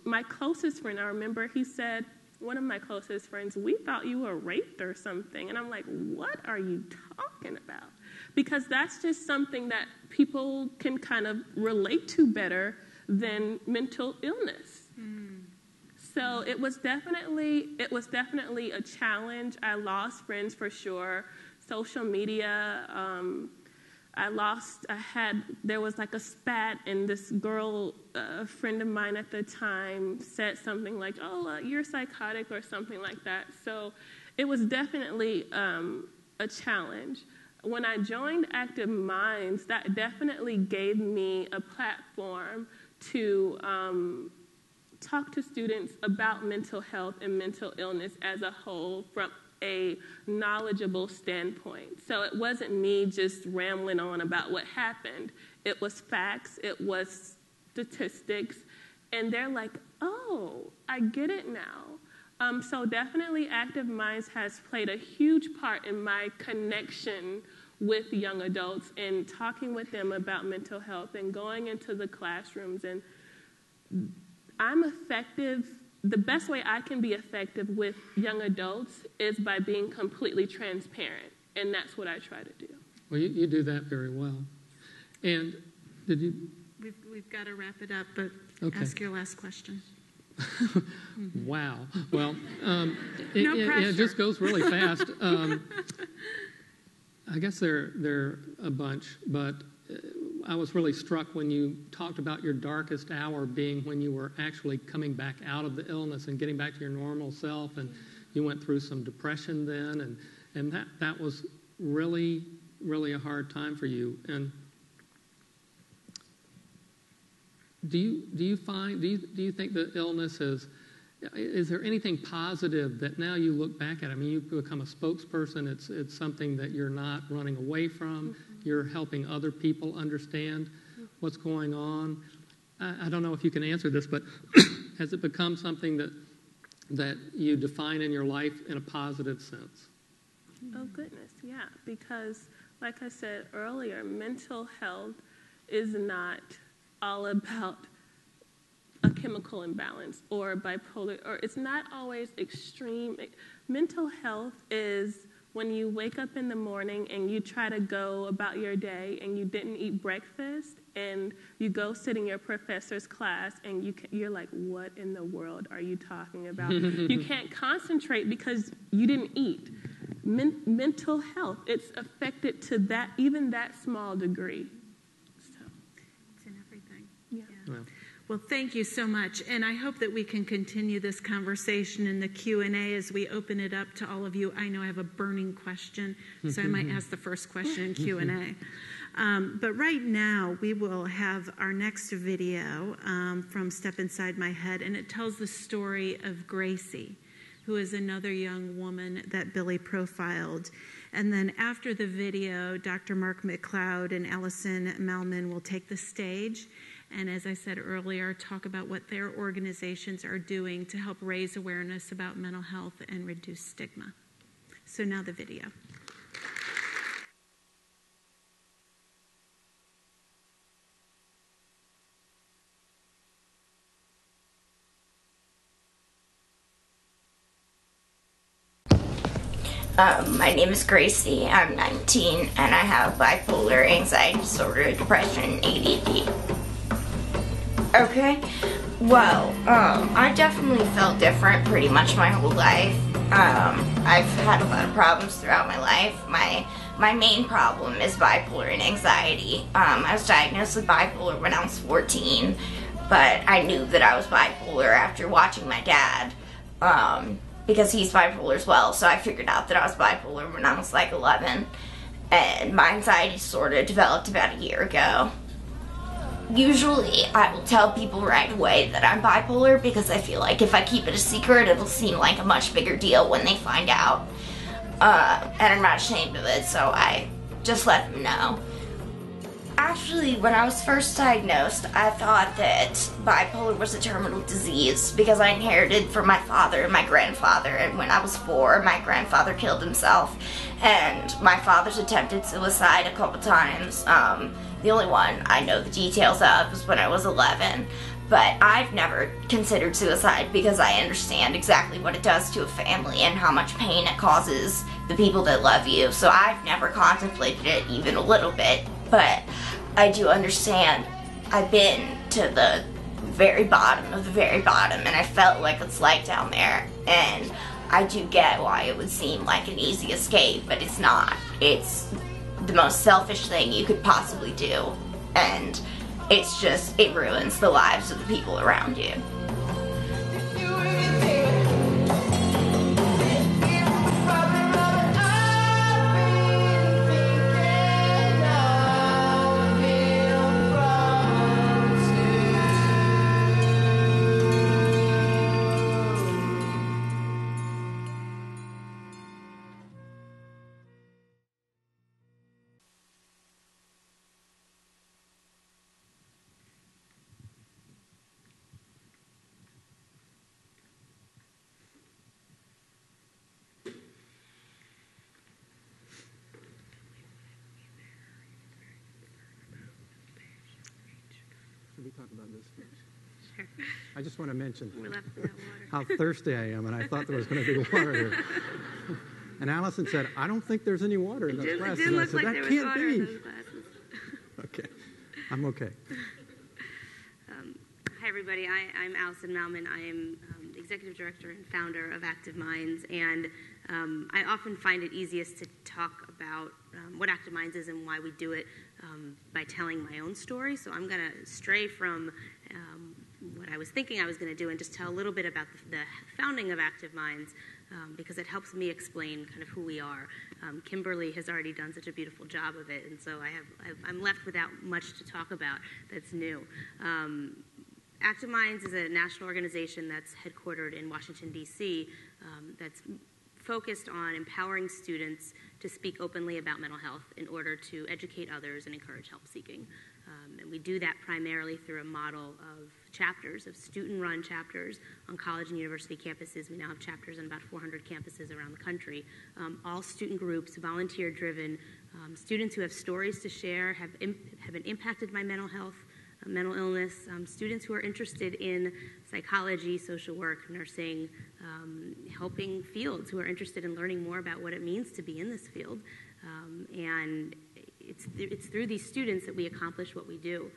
my closest friend, I remember he said, one of my closest friends, we thought you were raped or something. And I'm like, what are you talking about? Because that's just something that people can kind of relate to better than mental illness. So it was definitely a challenge. I lost friends for sure. social media. There was like a spat, and this girl, a friend of mine at the time, said something like, oh, you're psychotic or something like that. So it was definitely a challenge. When I joined Active Minds, that definitely gave me a platform to talk to students about mental health and mental illness as a whole from a knowledgeable standpoint. So it wasn't me just rambling on about what happened. It was facts, it was statistics, and they're like, oh, I get it now. So definitely Active Minds has played a huge part in my connection with young adults and talking with them about mental health and going into the classrooms. And I'm effective. The best way I can be effective with young adults is by being completely transparent, and that's what I try to do. Well, you do that very well. And did you? We've got to wrap it up, but okay. Ask your last question. Wow. Well, it just goes really fast. I guess they're a bunch, but I was really struck when you talked about your darkest hour being when you were actually coming back out of the illness and getting back to your normal self, and you went through some depression then, and that was really, really a hard time for you. And do you think the illness is there anything positive that now you look back at? I mean, you've become a spokesperson. It's something that you're not running away from. Mm-hmm. You're helping other people understand what's going on. I don't know if you can answer this, but has it become something that you define in your life in a positive sense? Oh, goodness, yeah. Because, like I said earlier, mental health is not all about a chemical imbalance or bipolar, or it's not always extreme. Mental health is when you wake up in the morning and you try to go about your day and you didn't eat breakfast and you go sit in your professor's class and you're like, what in the world are you talking about? You can't concentrate because you didn't eat. Mental health, it's affected to that, even that small degree. So it's in everything. Yeah. Well, thank you so much, and I hope that we can continue this conversation in the Q&A as we open it up to all of you. I know I have a burning question, so I might ask the first question in Q&A. But right now, we will have our next video from Step Inside My Head, and it tells the story of Gracie, who is another young woman that Billy profiled. And then after the video, Dr. Mark McLeod and Alison Malmon will take the stage and, as I said earlier, talk about what their organizations are doing to help raise awareness about mental health and reduce stigma. So now the video. My name is Gracie. I'm 19 and I have bipolar, anxiety disorder, depression, ADD. Okay, well, I definitely felt different pretty much my whole life. I've had a lot of problems throughout my life. My main problem is bipolar and anxiety. I was diagnosed with bipolar when I was 14, but I knew that I was bipolar after watching my dad, because he's bipolar as well, so I figured out that I was bipolar when I was like 11, and my anxiety disorder developed about a year ago. Usually, I will tell people right away that I'm bipolar because I feel like if I keep it a secret, it'll seem like a much bigger deal when they find out. And I'm not ashamed of it, so I just let them know. Actually, when I was first diagnosed, I thought that bipolar was a terminal disease because I inherited from my father and my grandfather, and when I was 4, my grandfather killed himself, and my father's attempted suicide a couple times. The only one I know the details of was when I was 11, but I've never considered suicide because I understand exactly what it does to a family and how much pain it causes the people that love you, so I've never contemplated it even a little bit, but I do understand. I've been to the very bottom of the very bottom, and I felt like it's light down there, and I do get why it would seem like an easy escape, but it's not. It's the most selfish thing you could possibly do, and it's just, it ruins the lives of the people around you. We talk about this first. Sure. I just want to mention how thirsty I am, and I thought there was going to be water here. And Allison said, "I don't think there's any water in those glasses." And I said, "That can't be." Okay, I'm okay. Hi, everybody. I'm Alison Malmon. I am the executive director and founder of Active Minds, and I often find it easiest to talk about what Active Minds is and why we do it by telling my own story. So I'm going to stray from what I was thinking I was going to do and just tell a little bit about the founding of Active Minds, because it helps me explain kind of who we are. Kimberly has already done such a beautiful job of it, and so I'm left without much to talk about that's new. Active Minds is a national organization that's headquartered in Washington, D.C., that's focused on empowering students to speak openly about mental health in order to educate others and encourage help seeking. And we do that primarily through a model of chapters, of student-run chapters on college and university campuses. We now have chapters on about 400 campuses around the country. All student groups, volunteer-driven, students who have stories to share, have been impacted by mental health, mental illness, students who are interested in psychology, social work, nursing, helping fields, who are interested in learning more about what it means to be in this field. And it's through these students that we accomplish what we do.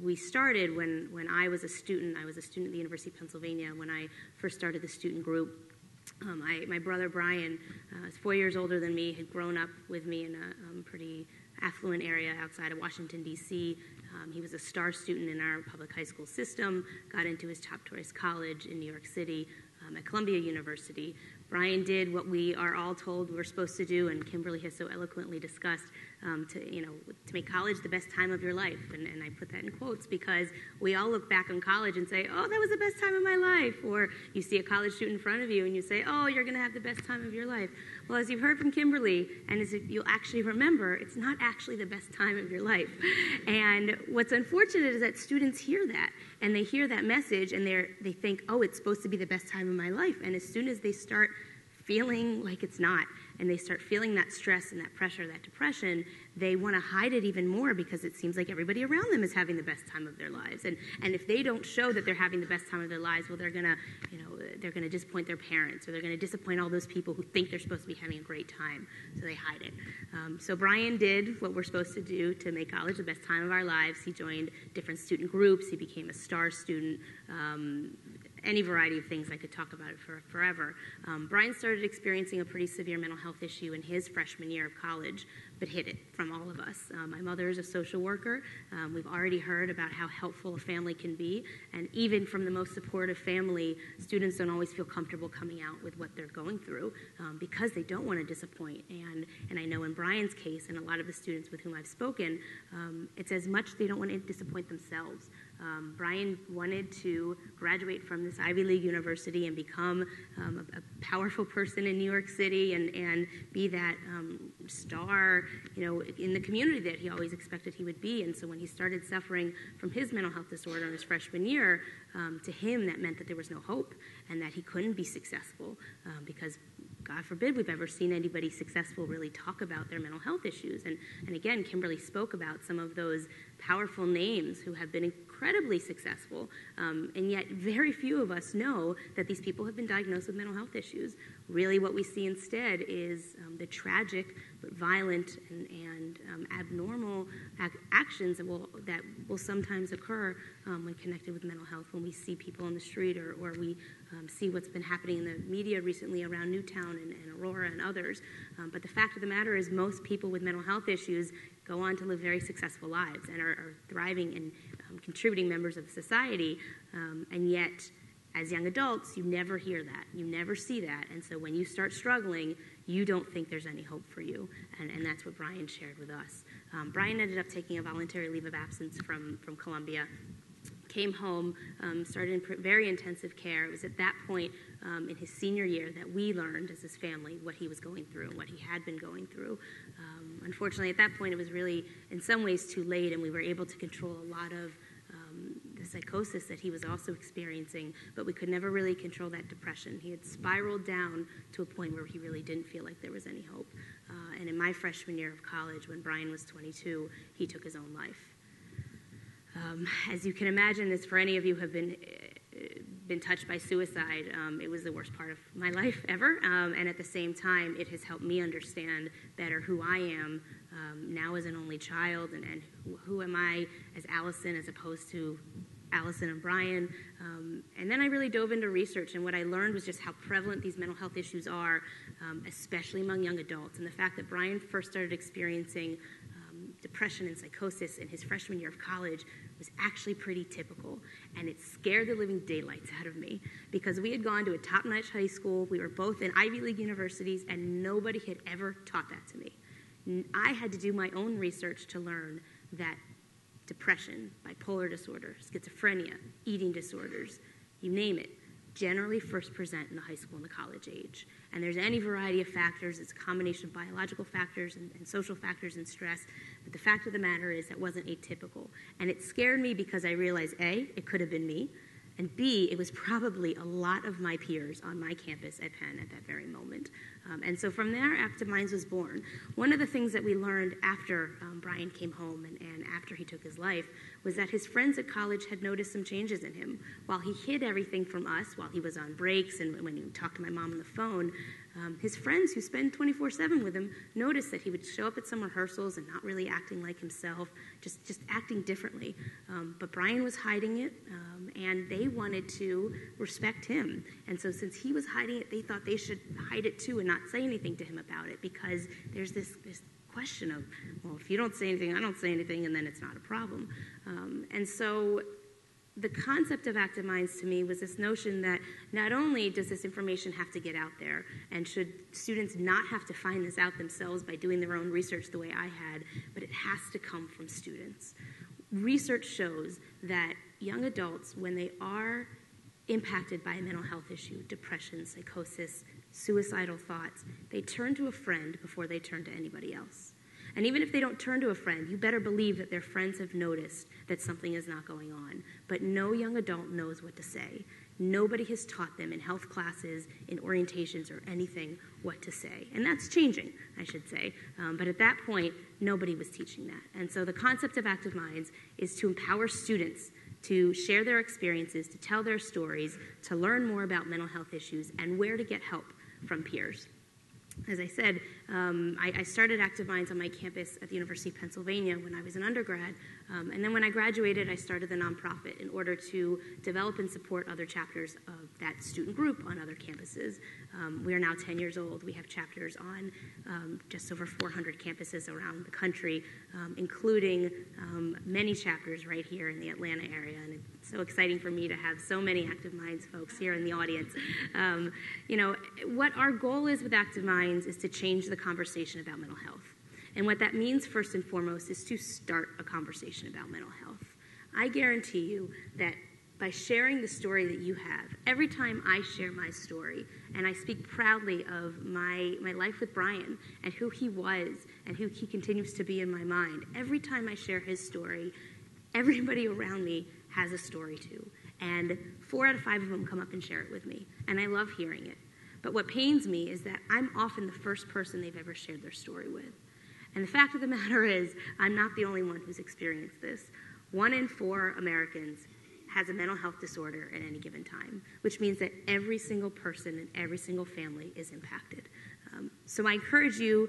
We started when I was a student. I was a student at the University of Pennsylvania when I first started the student group. My brother Brian is 4 years older than me, had grown up with me in a pretty affluent area outside of Washington, D.C. He was a star student in our public high school system, got into his top choice college in New York City at Columbia University. Brian did what we are all told we're supposed to do, and Kimberly has so eloquently discussed, to make college the best time of your life. And I put that in quotes because we all look back on college and say, oh, that was the best time of my life. Or you see a college student in front of you and you say, oh, you're going to have the best time of your life. Well, as you've heard from Kimberly, and as you'll actually remember, it's not actually the best time of your life. And what's unfortunate is that students hear that, and they hear that message, and they think, oh, it's supposed to be the best time of my life. And as soon as they start feeling like it's not, and they start feeling that stress and that pressure, that depression, they want to hide it even more because it seems like everybody around them is having the best time of their lives. And if they don't show that they're having the best time of their lives, well, they're gonna disappoint their parents, or they're gonna disappoint all those people who think they're supposed to be having a great time, so they hide it. So Brian did what we're supposed to do to make college the best time of our lives. He joined different student groups. He became a star student. Any variety of things. I could talk about it for forever. Brian started experiencing a pretty severe mental health issue in his freshman year of college, but hid it from all of us. My mother is a social worker. We've already heard about how helpful a family can be, and even from the most supportive family, students don't always feel comfortable coming out with what they're going through because they don't want to disappoint. And I know in Brian's case, and a lot of the students with whom I've spoken, it's as much they don't want to disappoint themselves. Brian wanted to graduate from this Ivy League university and become a powerful person in New York City and be that star, in the community that he always expected he would be. And so when he started suffering from his mental health disorder in his freshman year, to him that meant that there was no hope and that he couldn't be successful because God forbid we've ever seen anybody successful really talk about their mental health issues. And again, Kimberly spoke about some of those powerful names who have been incredibly successful, and yet very few of us know that these people have been diagnosed with mental health issues. Really what we see instead is the tragic but violent and abnormal actions that will sometimes occur when connected with mental health, when when we see people on the street or we see what's been happening in the media recently around Newtown and Aurora and others. But the fact of the matter is most people with mental health issues go on to live very successful lives and are thriving and contributing members of society, and yet as young adults, you never hear that. You never see that. And so when you start struggling, you don't think there's any hope for you. And that's what Brian shared with us. Brian ended up taking a voluntary leave of absence from Columbia, came home, started in very intensive care. It was at that point in his senior year that we learned as his family what he was going through and what he had been going through. Unfortunately, at that point, it was really, in some ways, too late, and we were able to control a lot of the psychosis that he was also experiencing, but we could never really control that depression. He had spiraled down to a point where he really didn't feel like there was any hope. And in my freshman year of college, when Brian was 22, he took his own life. As you can imagine, as for any of you who have been touched by suicide, it was the worst part of my life ever. And at the same time, it has helped me understand better who I am now as an only child and who am I as Alison as opposed to Alison and Brian. And then I really dove into research, and what I learned was just how prevalent these mental health issues are, especially among young adults. And the fact that Brian first started experiencing depression and psychosis in his freshman year of college was actually pretty typical, and it scared the living daylights out of me because we had gone to a top-notch high school, we were both in Ivy League universities, and nobody had ever taught that to me. I had to do my own research to learn that depression, bipolar disorder, schizophrenia, eating disorders, you name it, generally first present in the high school and the college age. And there's any variety of factors. It's a combination of biological factors and social factors and stress. But the fact of the matter is that wasn't atypical. And it scared me because I realized, A, it could have been me, and B, it was probably a lot of my peers on my campus at Penn at that very moment. And so from there, Active Minds was born. One of the things that we learned after Brian came home and after he took his life was that his friends at college had noticed some changes in him. While he hid everything from us, while he was on breaks and when he talked to my mom on the phone, his friends who spend 24/7 with him noticed that he would show up at some rehearsals and not really acting like himself, just acting differently. But Brian was hiding it, and they wanted to respect him. And so since he was hiding it, they thought they should hide it too and not say anything to him about it, because there's this question of, well, if you don't say anything, I don't say anything, and then it's not a problem. And so the concept of Active Minds to me was this notion that not only does this information have to get out there, and should students not have to find this out themselves by doing their own research the way I had, but it has to come from students. Research shows that young adults, when they are impacted by a mental health issue, depression, psychosis, suicidal thoughts, they turn to a friend before they turn to anybody else. And even if they don't turn to a friend, you better believe that their friends have noticed that something is not going on. But no young adult knows what to say. Nobody has taught them in health classes, in orientations, or anything what to say. And that's changing, I should say. But at that point, nobody was teaching that. And so the concept of Active Minds is to empower students to share their experiences, to tell their stories, to learn more about mental health issues, and where to get help from peers. As I said, I started Active Minds on my campus at the University of Pennsylvania when I was an undergrad. And then when I graduated, I started the nonprofit in order to develop and support other chapters of that student group on other campuses. We are now 10 years old. We have chapters on just over 400 campuses around the country, including many chapters right here in the Atlanta area. And it's so exciting for me to have so many Active Minds folks here in the audience. What our goal is with Active Minds is to change the conversation about mental health. And what that means, first and foremost, is to start a conversation about mental health. I guarantee you that by sharing the story that you have, every time I share my story, and I speak proudly of my life with Brian and who he was and who he continues to be in my mind, every time I share his story, everybody around me has a story too. And 4 out of 5 of them come up and share it with me. And I love hearing it. But what pains me is that I'm often the first person they've ever shared their story with. And the fact of the matter is, I'm not the only one who's experienced this. 1 in 4 Americans has a mental health disorder at any given time, which means that every single person in every single family is impacted. So I encourage you,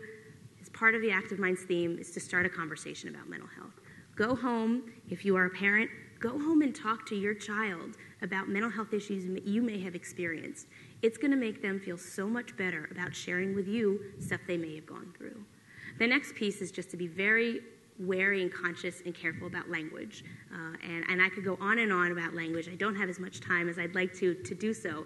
as part of the Active Minds theme, is to start a conversation about mental health. Go home, if you are a parent, Go home and talk to your child about mental health issues you may have experienced. It's going to make them feel so much better about sharing with you stuff they may have gone through. The next piece is just to be very wary and conscious and careful about language. And I could go on and on about language. I don't have as much time as I'd like to do so.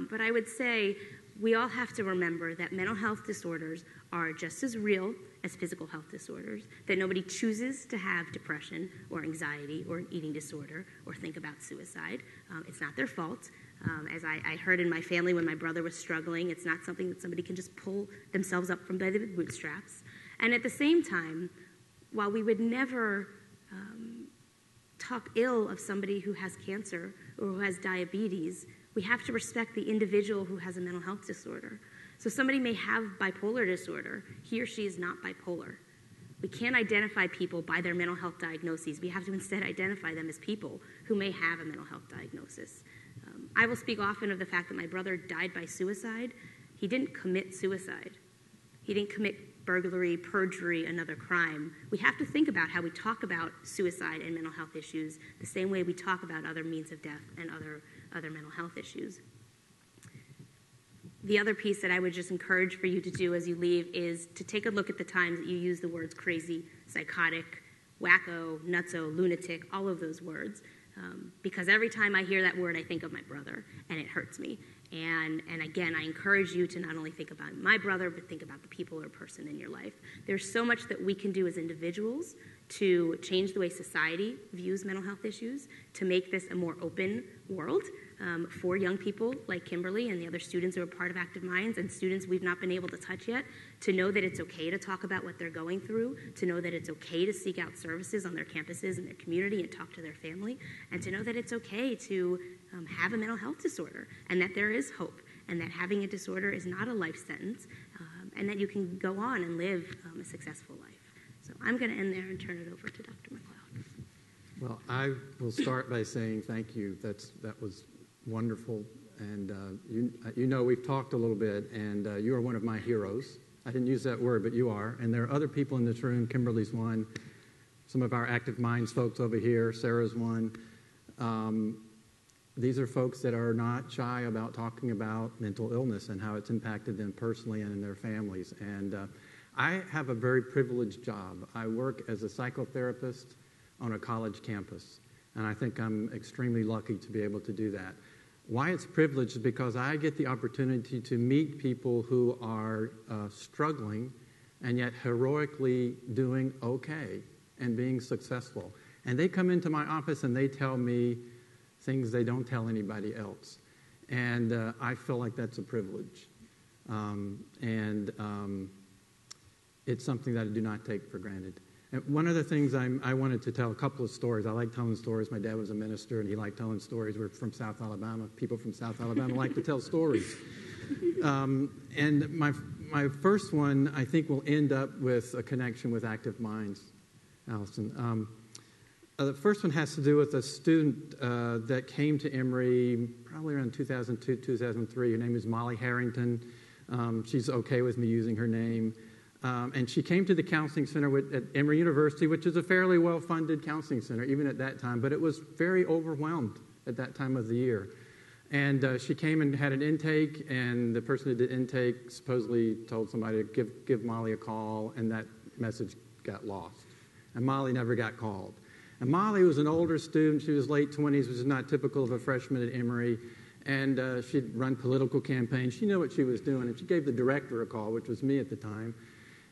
But I would say we all have to remember that mental health disorders are just as real as physical health disorders, that nobody chooses to have depression or anxiety or an eating disorder or think about suicide. It's not their fault. As I heard in my family when my brother was struggling, it's not something that somebody can just pull themselves up from by the bootstraps. And at the same time, while we would never talk ill of somebody who has cancer or who has diabetes, we have to respect the individual who has a mental health disorder. So somebody may have bipolar disorder. He or she is not bipolar. We can't identify people by their mental health diagnoses. We have to instead identify them as people who may have a mental health diagnosis. I will speak often of the fact that my brother died by suicide. He didn't commit suicide. He didn't commit burglary, perjury, another crime. We have to think about how we talk about suicide and mental health issues the same way we talk about other means of death and other mental health issues. The other piece that I would just encourage for you to do as you leave is to take a look at the times that you use the words crazy, psychotic, wacko, nutso, lunatic, all of those words. Because every time I hear that word, I think of my brother, and it hurts me. And again, I encourage you to not only think about my brother, but think about the people or person in your life. There's so much that we can do as individuals to change the way society views mental health issues, to make this a more open world for young people like Kimberly and the other students who are part of Active Minds and students we've not been able to touch yet, to know that it's okay to talk about what they're going through, to know that it's okay to seek out services on their campuses and their community and talk to their family, and to know that it's okay to have a mental health disorder and that there is hope and that having a disorder is not a life sentence and that you can go on and live a successful life. So I'm going to end there and turn it over to Dr. McLeod. Well, I will start by saying thank you. That was wonderful. And you know we've talked a little bit, and you are one of my heroes. I didn't use that word, but you are. And there are other people in this room. Kimberly's one. Some of our Active Minds folks over here. Sarah's one. These are folks that are not shy about talking about mental illness and how it's impacted them personally and in their families. And I have a very privileged job. I work as a psychotherapist on a college campus, and I think I'm extremely lucky to be able to do that. Why it's privileged is because I get the opportunity to meet people who are struggling and yet heroically doing okay and being successful. And they come into my office and they tell me things they don't tell anybody else. And I feel like that's a privilege. It's something that I do not take for granted. And one of the things I wanted to tell, a couple of stories. I like telling stories. My dad was a minister, and he liked telling stories. We're from South Alabama. People from South Alabama like to tell stories. And my first one, I think, will end up with a connection with Active Minds, Alison. The first one has to do with a student that came to Emory probably around 2002, 2003. Her name is Molly Harrington. She's okay with me using her name. And she came to the counseling center at Emory University, which is a fairly well-funded counseling center, even at that time, but it was very overwhelmed at that time of the year. And she came and had an intake, and the person who did intake supposedly told somebody to give Molly a call, and that message got lost. And Molly never got called. And Molly was an older student. She was late 20s, which is not typical of a freshman at Emory. And she'd run political campaigns. She knew what she was doing, and she gave the director a call, which was me at the time.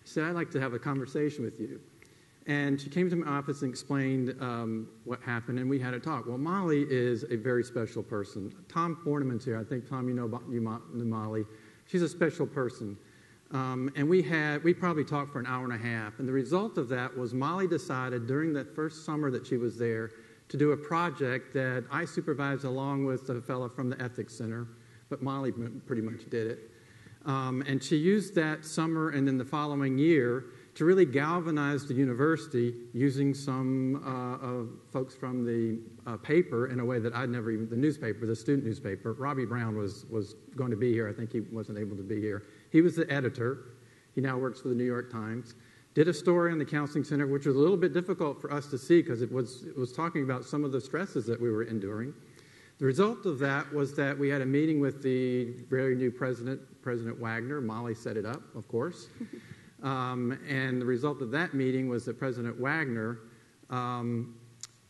She said, I'd like to have a conversation with you. And she came to my office and explained what happened, and we had a talk. Well, Molly is a very special person. Tom Borneman's here. I think, Tom, you know Molly. She's a special person. And we probably talked for an hour and a half. And the result of that was Molly decided during that first summer that she was there to do a project that I supervised along with a fellow from the Ethics Center, but Molly pretty much did it. And she used that summer and then the following year to really galvanize the university using some folks from the paper in a way that I'd never even, the student newspaper. Robbie Brown was going to be here. I think he wasn't able to be here. He was the editor. He now works for the New York Times. did a story on the counseling center, which was a little bit difficult for us to see because it was talking about some of the stresses that we were enduring. The result of that was that we had a meeting with the very new president, President Wagner. Molly set it up, of course. And the result of that meeting was that President Wagner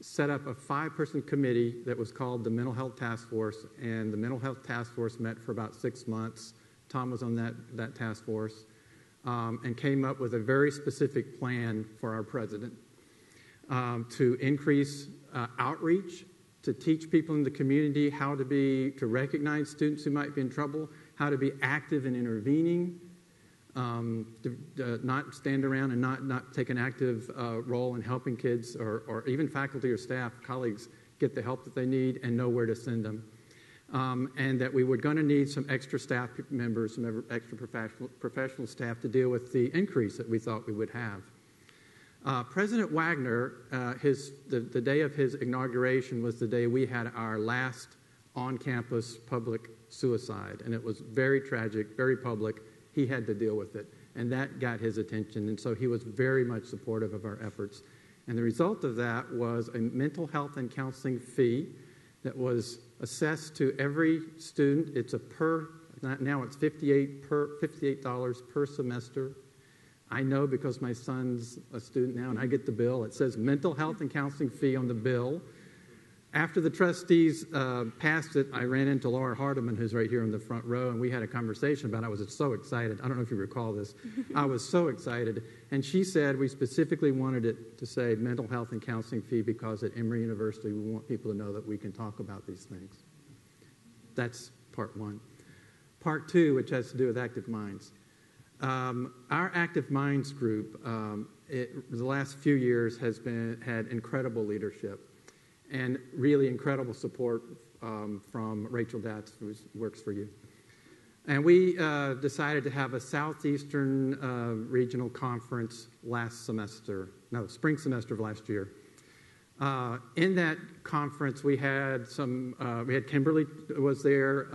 set up a 5-person committee that was called the Mental Health Task Force, and the Mental Health Task Force met for about 6 months. Tom was on that task force, and came up with a very specific plan for our president to increase outreach, to teach people in the community how to recognize students who might be in trouble, how to be active in intervening, not stand around and not take an active role in helping kids or even faculty or staff, colleagues, get the help that they need and know where to send them. And that we were going to need some extra staff members, some extra professional staff to deal with the increase that we thought we would have. President Wagner, the day of his inauguration was the day we had our last on-campus public suicide, and it was very tragic, very public. He had to deal with it, and that got his attention, and so he was very much supportive of our efforts. And the result of that was a mental health and counseling fee that was assessed to every student. It's now it's $58 per semester. I know because my son's a student now, and I get the bill. It says mental health and counseling fee on the bill. After the trustees passed it, I ran into Laura Hardiman, who's right here in the front row, and we had a conversation about it. I was so excited. I don't know if you recall this. I was so excited. And she said we specifically wanted it to say mental health and counseling fee because at Emory University we want people to know that we can talk about these things. That's part one. Part two, which has to do with Active Minds. Our Active Minds group, the last few years has had incredible leadership and really incredible support from Rachel Datz, who works for you. And we decided to have a Southeastern Regional Conference spring semester of last year. In that conference, we had Kimberly was there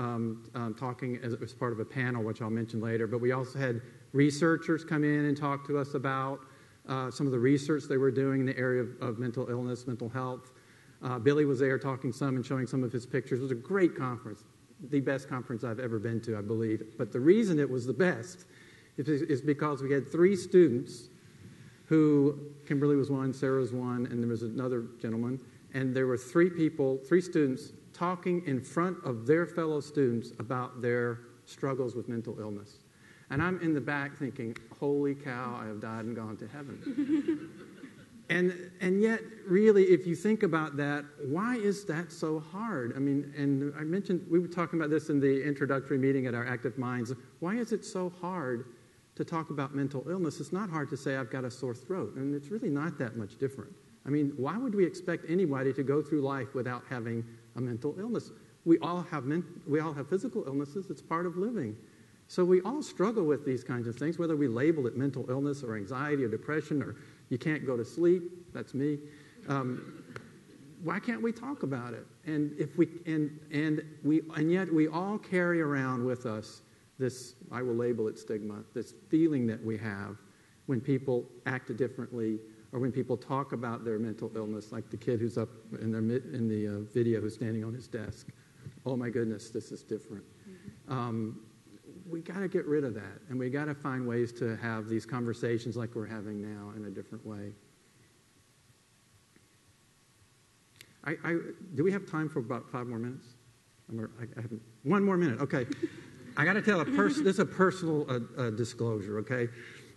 talking as part of a panel, which I'll mention later, but we also had researchers come in and talk to us about some of the research they were doing in the area of mental illness, mental health. Billy was there talking some and showing some of his pictures. It was a great conference, the best conference I've ever been to, I believe. But the reason it was the best is because we had 3 students who, Kimberly was one, Sarah was one, and there was another gentleman, and there were 3 students talking in front of their fellow students about their struggles with mental illness. And I'm in the back thinking, holy cow, I have died and gone to heaven. And yet, really, if you think about that, why is that so hard? I mean, and I mentioned, we were talking about this in the introductory meeting at our Active Minds. Why is it so hard to talk about mental illness? It's not hard to say I've got a sore throat, and it's really not that much different. I mean, why would we expect anybody to go through life without having a mental illness? We all have physical illnesses. It's part of living. So we all struggle with these kinds of things, whether we label it mental illness or anxiety or depression or you can't go to sleep. That's me. Why can't we talk about it? And yet we all carry around with us this, I will label it stigma, this feeling that we have when people act differently or when people talk about their mental illness, like the kid who's up in the video who's standing on his desk. Oh my goodness, this is different. We got to get rid of that, and we got to find ways to have these conversations like we're having now in a different way. Do we have time for about 5 more minutes? I haven't. 1 more minute, okay. I got to tell this is a personal disclosure, okay?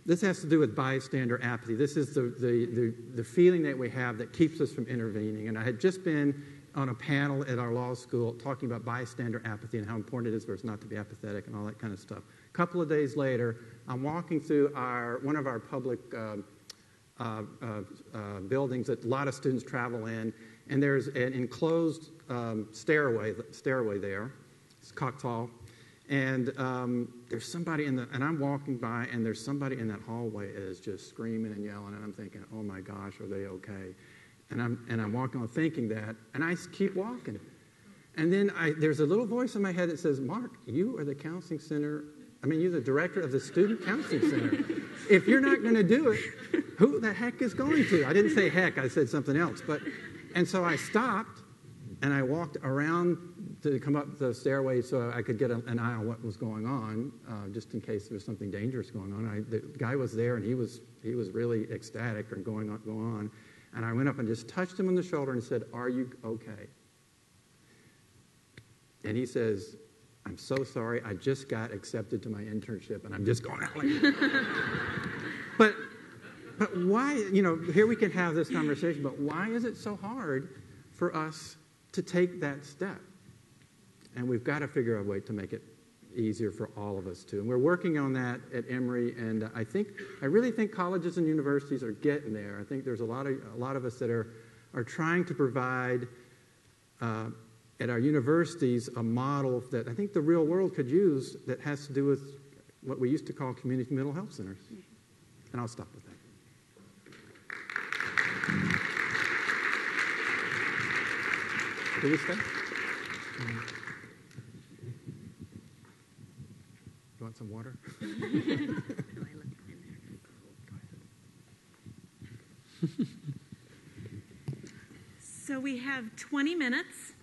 This has to do with bystander apathy. This is the feeling that we have that keeps us from intervening. And I had just been on a panel at our law school talking about bystander apathy and how important it is for us not to be apathetic and all that kind of stuff. A couple of days later, I'm walking through one of our public buildings that a lot of students travel in, and there's an enclosed stairway there. It's cocked hall. And there's somebody and I'm walking by, and there's somebody in that hallway that is just screaming and yelling, and I'm thinking, oh my gosh, are they okay? And I'm walking on thinking that, and I keep walking. And then there's a little voice in my head that says, Mark, you are the counseling center. You're the director of the Student Counseling Center. if you're not going to do it, who the heck is going to? I didn't say heck, I said something else. And so I stopped, and I walked around to come up the stairway so I could get an eye on what was going on, just in case there was something dangerous going on. The guy was there, and he was really ecstatic and going on. And I went up and just touched him on the shoulder and said, "Are you okay?" And he says, "I'm so sorry. I just got accepted to my internship, and I'm just going out like that." But why, here we can have this conversation, but why is it so hard for us to take that step? And we've got to figure out a way to make it easier for all of us too. And we're working on that at Emory, and I really think colleges and universities are getting there. I think there's a lot of us that are trying to provide at our universities a model that I think the real world could use that has to do with what we used to call community mental health centers. And I'll stop with that. Do we stay? You want some water? So we have 20 minutes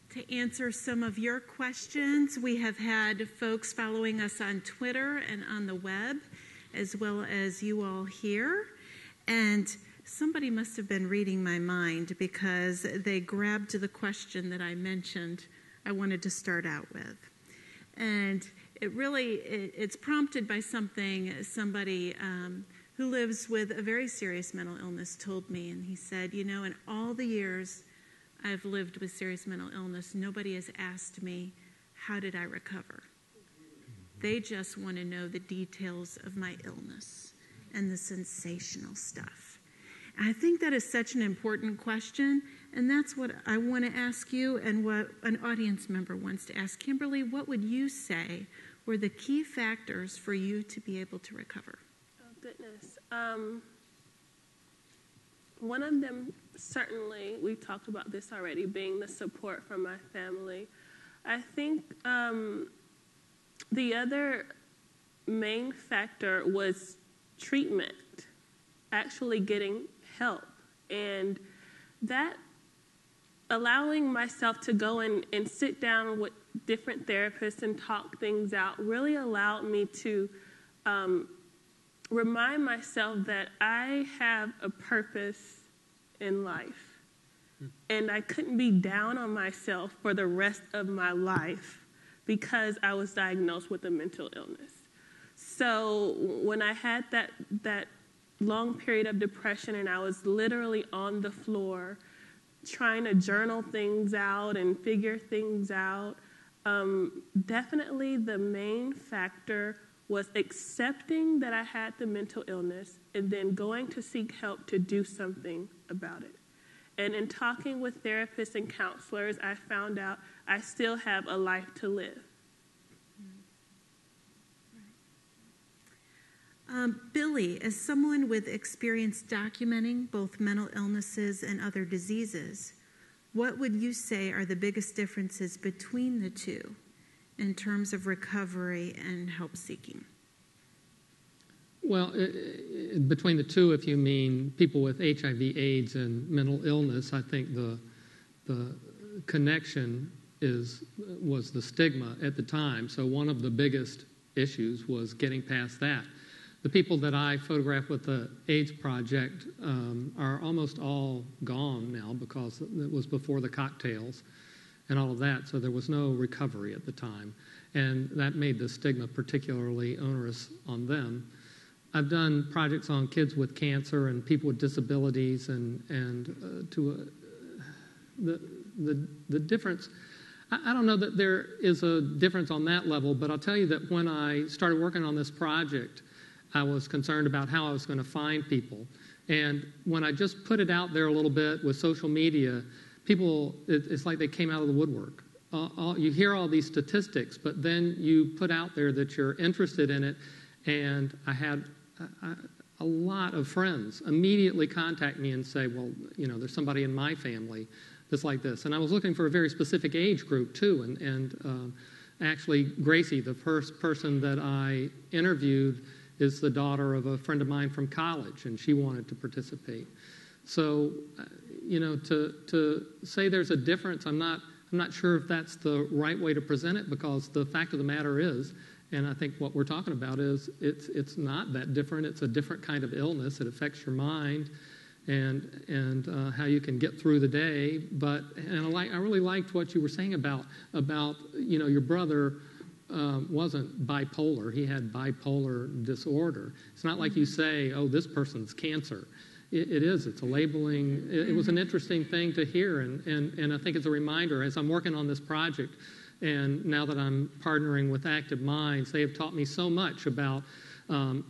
to answer some of your questions. We have had folks following us on Twitter and on the web, as well as you all here. And somebody must have been reading my mind because they grabbed the question that I mentioned I wanted to start out with. And it's prompted by somebody who lives with a very serious mental illness told me. And he said, in all the years I've lived with serious mental illness, nobody has asked me, how did I recover? They just want to know the details of my illness and the sensational stuff. And I think that is such an important question, and that's what I want to ask you and what an audience member wants to ask. Kimberly, what would you say were the key factors for you to be able to recover? Oh, goodness. One of them, certainly, we talked about this already, being the support from my family. I think the other main factor was treatment, actually getting help. And that allowing myself to go and sit down with different therapists and talk things out really allowed me to remind myself that I have a purpose in life. And I couldn't be down on myself for the rest of my life because I was diagnosed with a mental illness. So when I had that long period of depression and I was literally on the floor trying to journal things out and figure things out, definitely the main factor was accepting that I had the mental illness and then going to seek help to do something about it. And in talking with therapists and counselors, I found out I still have a life to live. Billy, as someone with experience documenting both mental illnesses and other diseases, what would you say are the biggest differences between the two in terms of recovery and help seeking? Well, between the two, if you mean people with HIV/AIDS and mental illness, I think the connection was the stigma at the time. So one of the biggest issues was getting past that. The people that I photographed with the AIDS Project are almost all gone now because it was before the cocktails and all of that, so there was no recovery at the time. And that made the stigma particularly onerous on them. I've done projects on kids with cancer and people with disabilities, the difference, I don't know that there is a difference on that level, but I'll tell you that when I started working on this project, I was concerned about how I was going to find people. And when I just put it out there a little bit with social media, people, it's like they came out of the woodwork. You hear all these statistics, but then you put out there that you're interested in it, and I had a lot of friends immediately contact me and say, well, there's somebody in my family that's like this. And I was looking for a very specific age group, too, and actually Gracie, the first person that I interviewed, is the daughter of a friend of mine from college, and she wanted to participate. So, to say there's a difference, I'm not sure if that's the right way to present it, because the fact of the matter is, and I think what we're talking about is, it's not that different. It's a different kind of illness. It affects your mind and how you can get through the day. I really liked what you were saying about your brother wasn't bipolar. He had bipolar disorder. It's not like you say, oh, this person's cancer. It is. It's a labeling. It was an interesting thing to hear, and I think it's a reminder as I'm working on this project, and now that I'm partnering with Active Minds, they have taught me so much about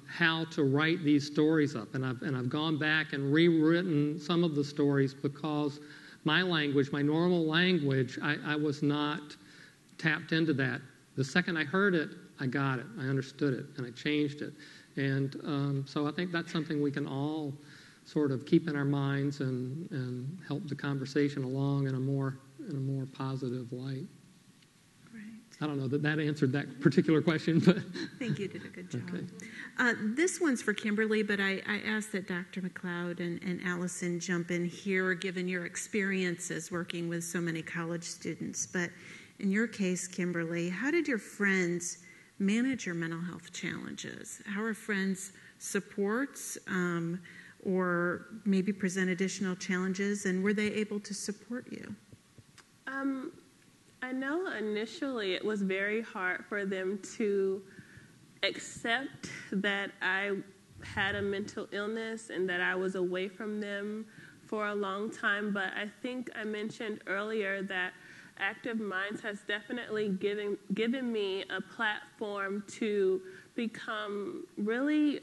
how to write these stories up, and I've gone back and rewritten some of the stories because my language, my normal language, I was not tapped into that. The second I heard it, I got it, I understood it, and I changed it, and so I think that's something we can all sort of keep in our minds and help the conversation along in a more positive light. Right. I don't know that answered that particular question, but I think you did a good job. Okay. This one's for Kimberly, but I asked that Dr. McLeod and Alison jump in here, given your experiences working with so many college students. But in your case, Kimberly, how did your friends manage your mental health challenges? How are friends' supports? Or maybe present additional challenges, and were they able to support you? I know initially it was very hard for them to accept that I had a mental illness and that I was away from them for a long time, but I think I mentioned earlier that Active Minds has definitely given me a platform to become really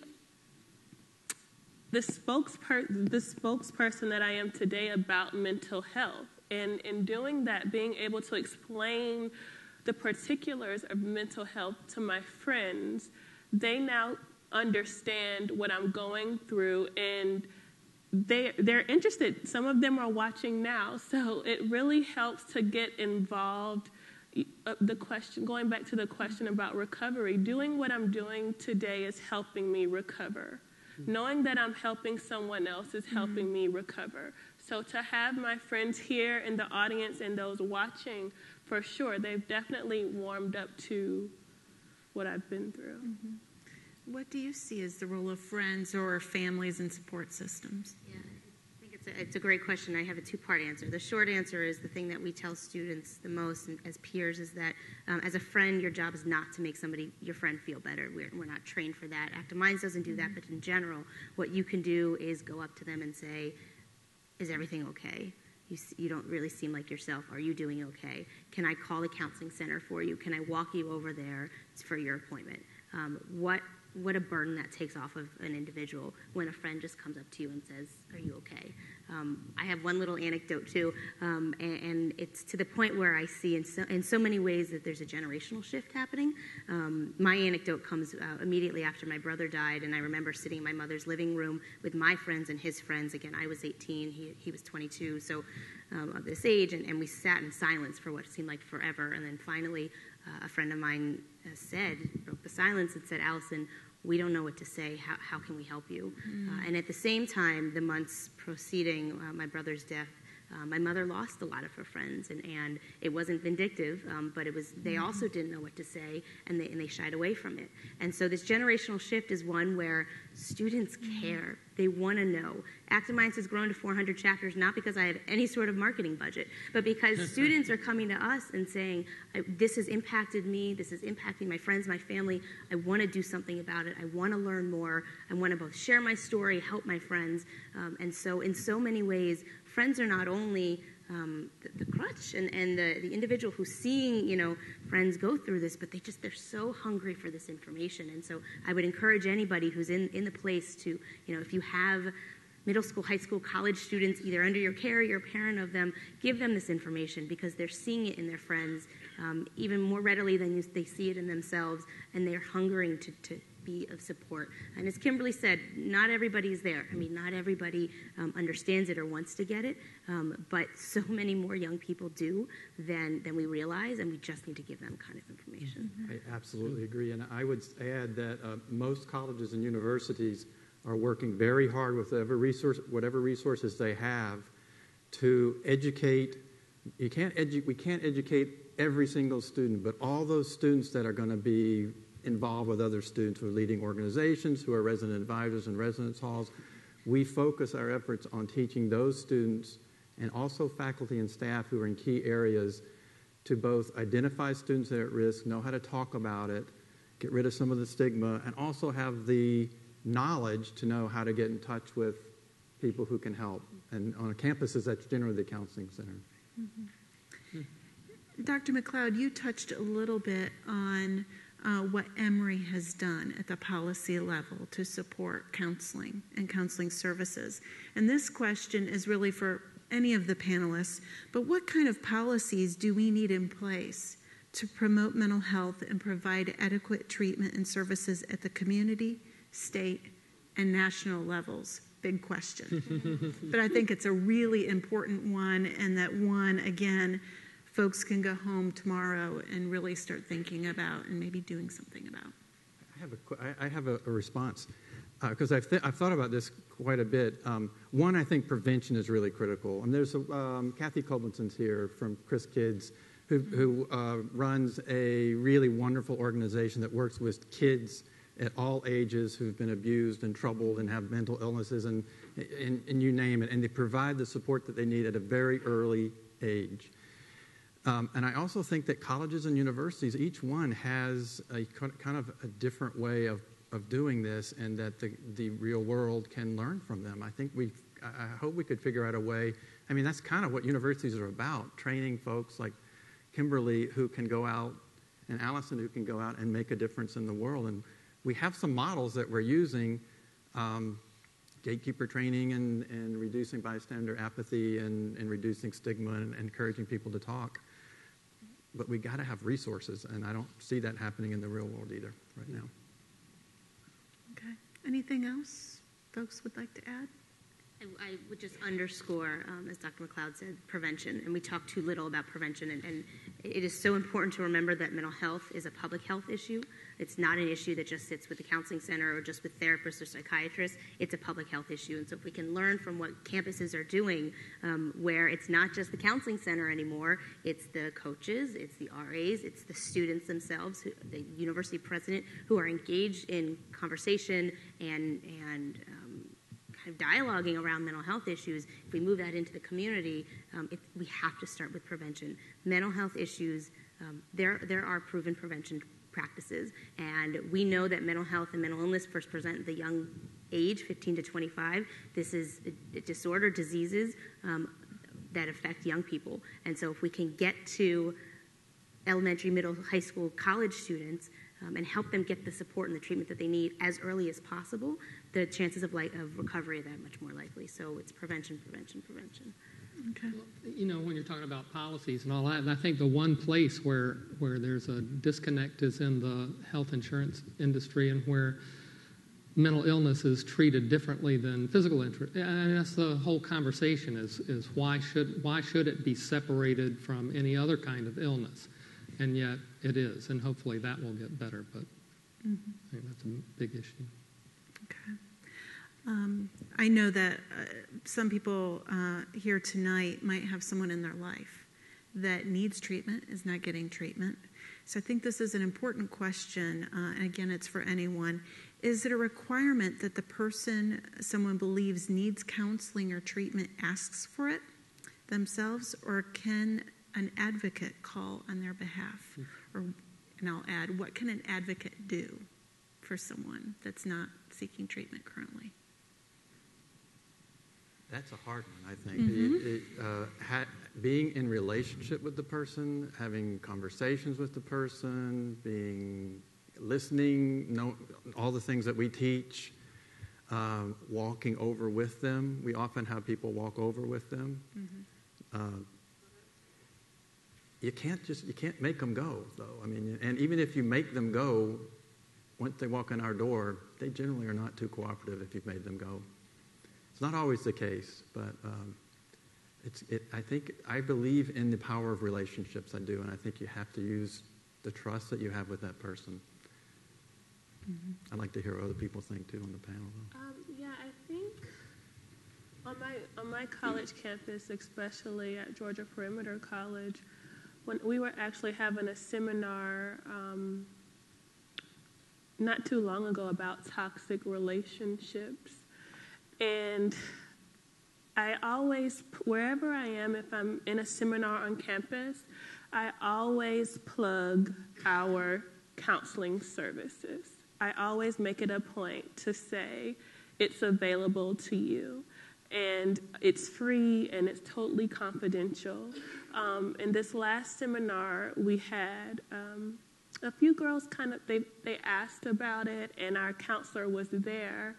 the spokesperson that I am today about mental health. And in doing that, being able to explain the particulars of mental health to my friends, they now understand what I'm going through, and they're interested. Some of them are watching now, so it really helps to get involved. Going back to the question about recovery, doing what I'm doing today is helping me recover. Knowing that I'm helping someone else is helping me recover. So to have my friends here in the audience and those watching, for sure, they've definitely warmed up to what I've been through. Mm-hmm. What do you see as the role of friends or families and support systems? Yeah, I think it's a great question. I have a two-part answer. The short answer is the thing that we tell students the most as peers is that as a friend, your job is not to make your friend feel better. We're not trained for that. Active Minds doesn't do that, but in general, what you can do is go up to them and say, is everything okay? You don't really seem like yourself. Are you doing okay? Can I call the counseling center for you? Can I walk you over there for your appointment? What a burden that takes off of an individual when a friend just comes up to you and says, are you okay? I have one little anecdote too, and it's to the point where I see in so many ways that there's a generational shift happening. My anecdote comes immediately after my brother died, and I remember sitting in my mother's living room with my friends and his friends. Again, I was 18, he was 22, so of this age, and we sat in silence for what seemed like forever, and then finally a friend of mine broke the silence and said, Alison, we don't know what to say. How can we help you? And at the same time, the months preceding my brother's death, my mother lost a lot of her friends, and it wasn't vindictive, but it was. They also didn't know what to say, and they shied away from it. And so this generational shift is one where students care. They want to know. Active Minds has grown to 400 chapters, not because I have any sort of marketing budget, but because students are coming to us and saying, this has impacted me, this is impacting my friends, my family, I want to do something about it, I want to learn more, I want to both share my story, help my friends, and so in so many ways, friends are not only the crutch and the individual who's seeing, friends go through this, but they're so hungry for this information. And so I would encourage anybody who's in the place to, if you have middle school, high school, college students either under your care or you're a parent of them, give them this information because they're seeing it in their friends even more readily than they see it in themselves, and they're hungering to be of support. And as Kimberly said, not everybody's there. I mean, not everybody understands it or wants to get it, but so many more young people do than we realize, and we just need to give them kind of information. I absolutely agree, and I would add that most colleges and universities are working very hard with whatever resources they have to educate. We can't educate every single student, but all those students that are going to be involved with other students who are leading organizations, who are resident advisors in residence halls, we focus our efforts on teaching those students and also faculty and staff who are in key areas to both identify students that are at risk, know how to talk about it, get rid of some of the stigma, and also have the knowledge to know how to get in touch with people who can help. And on campuses, that's generally the counseling center. Dr. McLeod, you touched a little bit on what Emory has done at the policy level to support counseling and counseling services. And this question is really for any of the panelists, but what kind of policies do we need in place to promote mental health and provide adequate treatment and services at the community, state, and national levels? Big question. But I think it's a really important one, and that one, again, folks can go home tomorrow and really start thinking about and maybe doing something about. I have a response because I've thought about this quite a bit. One, I think prevention is really critical. And there's Kathy Colbinson's here from Chris Kids, who runs a really wonderful organization that works with kids at all ages who've been abused and troubled and have mental illnesses and you name it. And they provide the support that they need at a very early age. And I also think that colleges and universities, each one has a kind of a different way of doing this, and that the real world can learn from them. I hope we could figure out a way. I mean, that's kind of what universities are about, training folks like Kimberly who can go out, and Alison who can go out and make a difference in the world. And we have some models that we're using, gatekeeper training and reducing bystander apathy and reducing stigma and encouraging people to talk. But we got to have resources, and I don't see that happening in the real world either right now. Okay. Anything else folks would like to add? I would just underscore, as Dr. McLeod said, prevention. And we talk too little about prevention. And it is so important to remember that mental health is a public health issue. It's not an issue that just sits with the counseling center or just with therapists or psychiatrists. It's a public health issue. And so if we can learn from what campuses are doing, where it's not just the counseling center anymore, it's the coaches, it's the RAs, it's the students themselves, the university president, who are engaged in conversation and kind of dialoguing around mental health issues. If we move that into the community, we have to start with prevention. Mental health issues, there are proven prevention practices, and we know that mental health and mental illness first present at the young age, 15 to 25. This is a disorder, diseases that affect young people. And so if we can get to elementary, middle, high school, college students and help them get the support and the treatment that they need as early as possible, the chances of recovery are that much more likely. So it's prevention, prevention, prevention. Okay. Well, when you're talking about policies and all that, and I think the one place where there's a disconnect is in the health insurance industry, and where mental illness is treated differently than physical injury. And that's the whole conversation is why should it be separated from any other kind of illness? And yet it is, and hopefully that will get better, but I think that's a big issue. Okay. I know that some people here tonight might have someone in their life that needs treatment, is not getting treatment. So I think this is an important question, and again, it's for anyone. Is it a requirement that the person someone believes needs counseling or treatment asks for it themselves, or can an advocate call on their behalf? And I'll add, what can an advocate do for someone that's not seeking treatment currently? That's a hard one, I think. Being in relationship with the person, having conversations with the person, listening, all the things that we teach, walking over with them. We often have people walk over with them. You can't make them go, though. I mean, and even if you make them go, once they walk in our door, they generally are not too cooperative if you've made them go. It's not always the case, but I believe in the power of relationships. I do, and I think you have to use the trust that you have with that person. Mm-hmm. I'd like to hear what other people think too on the panel. Yeah, I think on my college campus, especially at Georgia Perimeter College, when we were actually having a seminar not too long ago about toxic relationships, and I always, wherever I am, if I'm in a seminar on campus, I always plug our counseling services. I always make it a point to say it's available to you, and it's free and it's totally confidential. In this last seminar, we had a few girls they asked about it, and our counselor was there,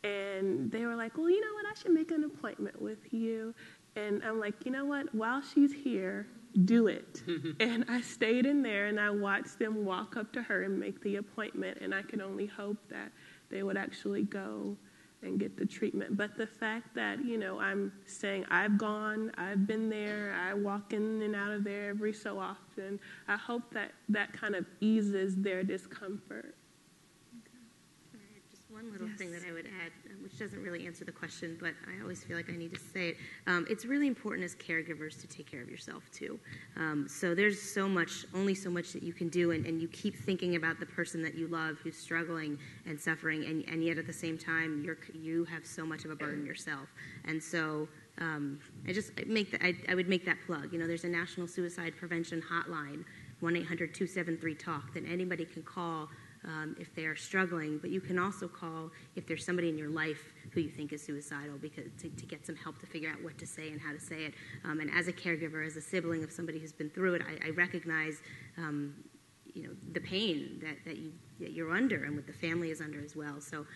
and they were like, well, you know what, I should make an appointment with you. And I'm like, you know what, while she's here, do it. And I stayed in there and I watched them walk up to her and make the appointment, and I could only hope that they would actually go and get the treatment. But the fact that, I'm saying I've gone, I've been there, I walk in and out of there every so often, I hope that kind of eases their discomfort. One little thing that I would add, which doesn't really answer the question, but I always feel like I need to say it. It's really important as caregivers to take care of yourself, too. So there's only so much that you can do, and you keep thinking about the person that you love who's struggling and suffering, and yet at the same time, you have so much of a burden yourself. And so I would make that plug. There's a National Suicide Prevention Hotline, 1-800-273-TALK, that anybody can call if they are struggling, but you can also call if there's somebody in your life who you think is suicidal, because to get some help to figure out what to say and how to say it. And as a caregiver, as a sibling of somebody who's been through it, I recognize the pain that you're under and what the family is under as well. So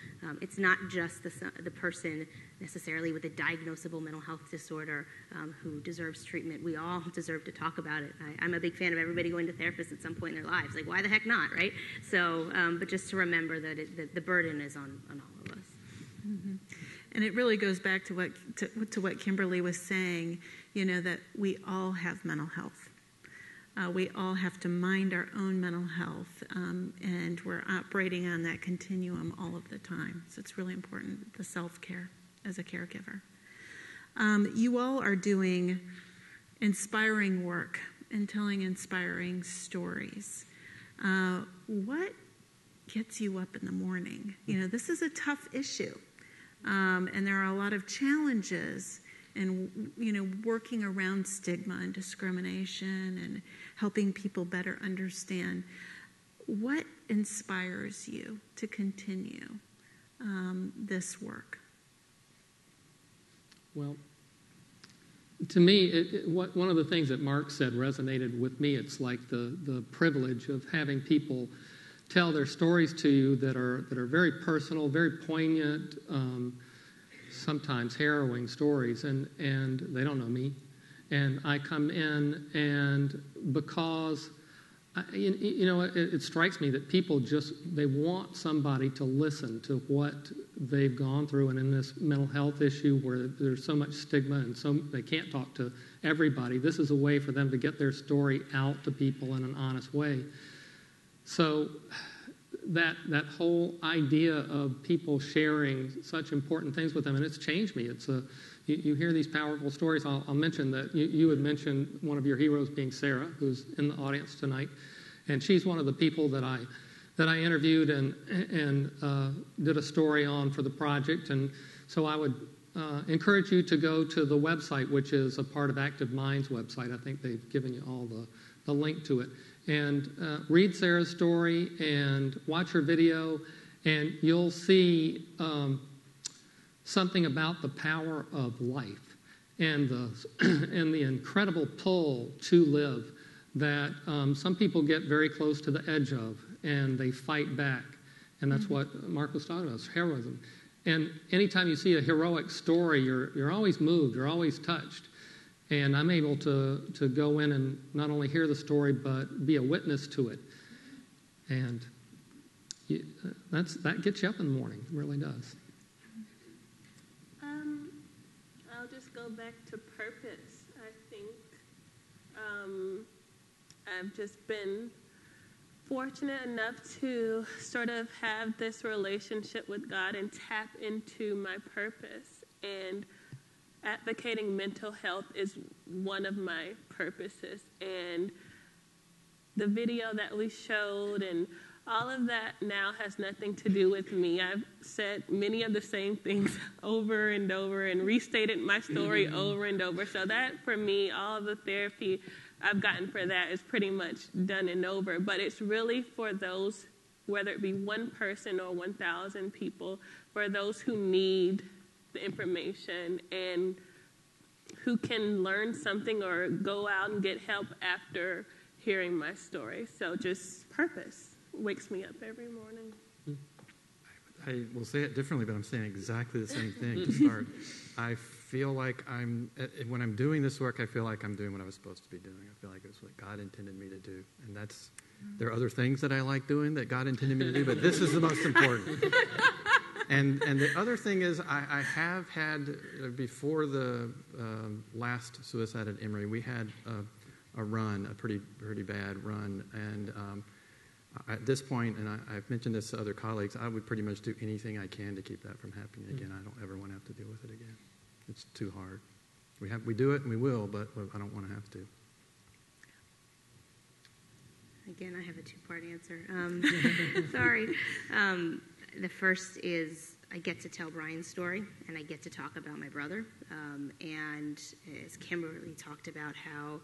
it's not just the person necessarily with a diagnosable mental health disorder who deserves treatment. We all deserve to talk about it. I'm a big fan of everybody going to therapists at some point in their lives. Like, why the heck not, right? So, but just to remember that the burden is on all of us. Mm-hmm. And it really goes back to what Kimberly was saying, that we all have mental health. We all have to mind our own mental health, and we're operating on that continuum all of the time. So it's really important, the self-care as a caregiver. You all are doing inspiring work and telling inspiring stories. What gets you up in the morning? This is a tough issue, and there are a lot of challenges and working around stigma and discrimination and helping people better understand. What inspires you to continue this work? Well, to me, one of the things that Mark said resonated with me. It's like the privilege of having people tell their stories to you that are very personal, very poignant, sometimes harrowing stories, and they don't know me. And I come in, and because, it strikes me that people they want somebody to listen to what they've gone through. And in this mental health issue where there's so much stigma and they can't talk to everybody, this is a way for them to get their story out to people in an honest way. So that whole idea of people sharing such important things with them, and it's changed me. It's you hear these powerful stories. I'll mention that you had mentioned one of your heroes being Sarah, who's in the audience tonight, and she's one of the people that I interviewed and did a story on for the project. And so I would encourage you to go to the website, which is a part of Active Minds website. I think they've given you all the link to it. And read Sarah's story and watch her video, and you'll see something about the power of life and the incredible pull to live that some people get very close to the edge of, and they fight back. And that's what Mark was talking about, is heroism. And anytime you see a heroic story, you're always moved, you're always touched. And I'm able to go in and not only hear the story, but be a witness to it. And that gets you up in the morning. It really does. I'll just go back to purpose. I think I've just been fortunate enough to sort of have this relationship with God and tap into my purpose. And advocating mental health is one of my purposes. And the video that we showed and all of that now has nothing to do with me. I've said many of the same things over and over and restated my story over and over. So that, for me, all of the therapy I've gotten for that is pretty much done and over. But it's really for those, whether it be one person or 1,000 people, for those who need the information and who can learn something or go out and get help after hearing my story. So just purpose wakes me up every morning. I will say it differently, but I'm saying exactly the same thing to start. I feel like when I'm doing this work, I feel like I'm doing what I was supposed to be doing. I feel like it's what God intended me to do. And there are other things that I like doing that God intended me to do, but this is the most important. And the other thing is I have had, before the last suicide at Emory, we had a run, a pretty bad run, and at this point, and I've mentioned this to other colleagues, I would pretty much do anything I can to keep that from happening again. I don't ever want to have to deal with it again. It's too hard. We do it and we will, but I don't want to have to. Again, I have a two-part answer. Sorry. The first is I get to tell Brian's story, and I get to talk about my brother. And as Kimberly talked about how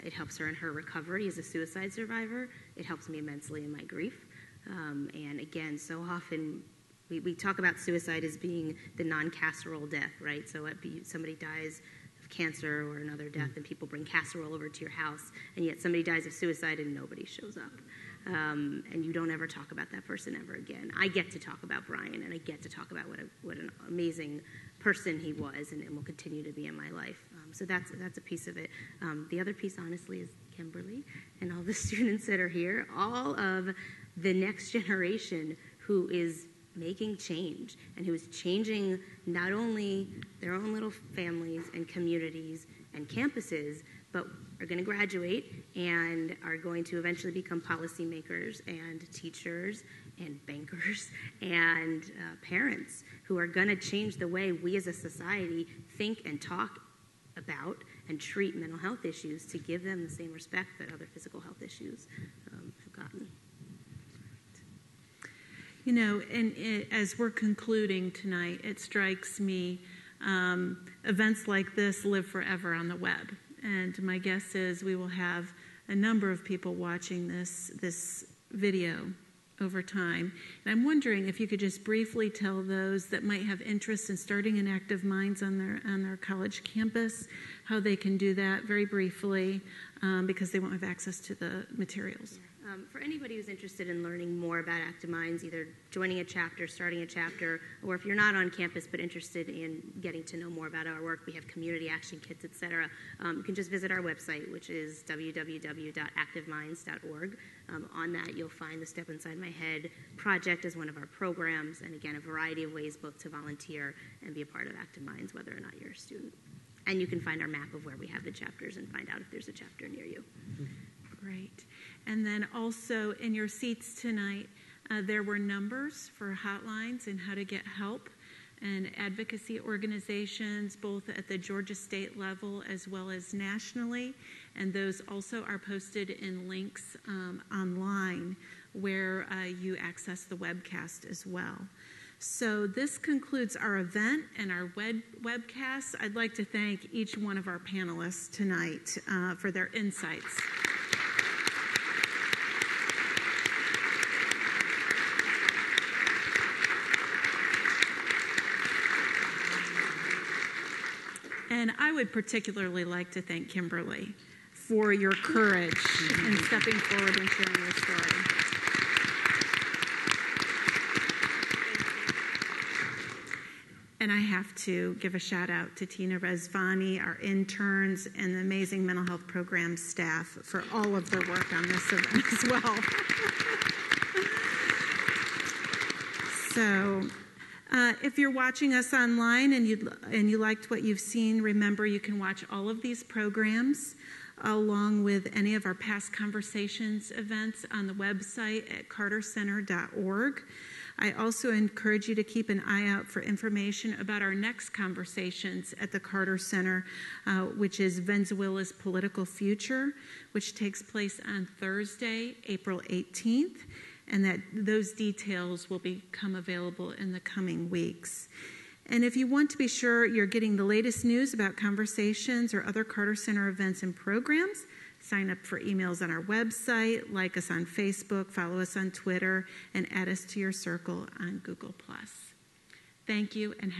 it helps her in her recovery as a suicide survivor, it helps me immensely in my grief. And again, so often we talk about suicide as being the non-casserole death, right? So somebody dies of cancer or another death, and people bring casserole over to your house, and yet somebody dies of suicide and nobody shows up. And you don't ever talk about that person ever again. I get to talk about Brian, and I get to talk about what an amazing person he was and will continue to be in my life. So that's a piece of it. The other piece, honestly, is Kimberly and all the students that are here, all of the next generation who is making change and who is changing not only their own little families and communities and campuses, but are going to graduate and are going to eventually become policymakers and teachers and bankers and parents who are going to change the way we as a society think and talk about and treat mental health issues to give them the same respect that other physical health issues have gotten. You know, and as we're concluding tonight, it strikes me events like this live forever on the web. And my guess is we will have a number of people watching this video over time. And I'm wondering if you could just briefly tell those that might have interest in starting an Active Minds on their college campus how they can do that very briefly because they won't have access to the materials. For anybody who's interested in learning more about Active Minds, either joining a chapter, starting a chapter, or if you're not on campus but interested in getting to know more about our work, we have community action kits, etc. You can just visit our website, which is www.activeminds.org. On that, you'll find the Step Inside My Head project as one of our programs, and again, a variety of ways both to volunteer and be a part of Active Minds, whether or not you're a student. And you can find our map of where we have the chapters and find out if there's a chapter near you. Great. And then also in your seats tonight, there were numbers for hotlines and how to get help and advocacy organizations, both at the Georgia state level as well as nationally. And those also are posted in links online where you access the webcast as well. So this concludes our event and our webcast. I'd like to thank each one of our panelists tonight for their insights. And I would particularly like to thank Kimberly for your courage in stepping forward and sharing your story. And I have to give a shout out to Tina Rezvani, our interns, and the amazing mental health program staff for all of their work on this event as well. So if you're watching us online and you liked what you've seen, remember you can watch all of these programs along with any of our past conversations events on the website at cartercenter.org. I also encourage you to keep an eye out for information about our next conversations at the Carter Center, which is Venezuela's Political Future, which takes place on Thursday, April 18th, and that those details will become available in the coming weeks. And if you want to be sure you're getting the latest news about conversations or other Carter Center events and programs, sign up for emails on our website, like us on Facebook, follow us on Twitter, and add us to your circle on Google+. Thank you, and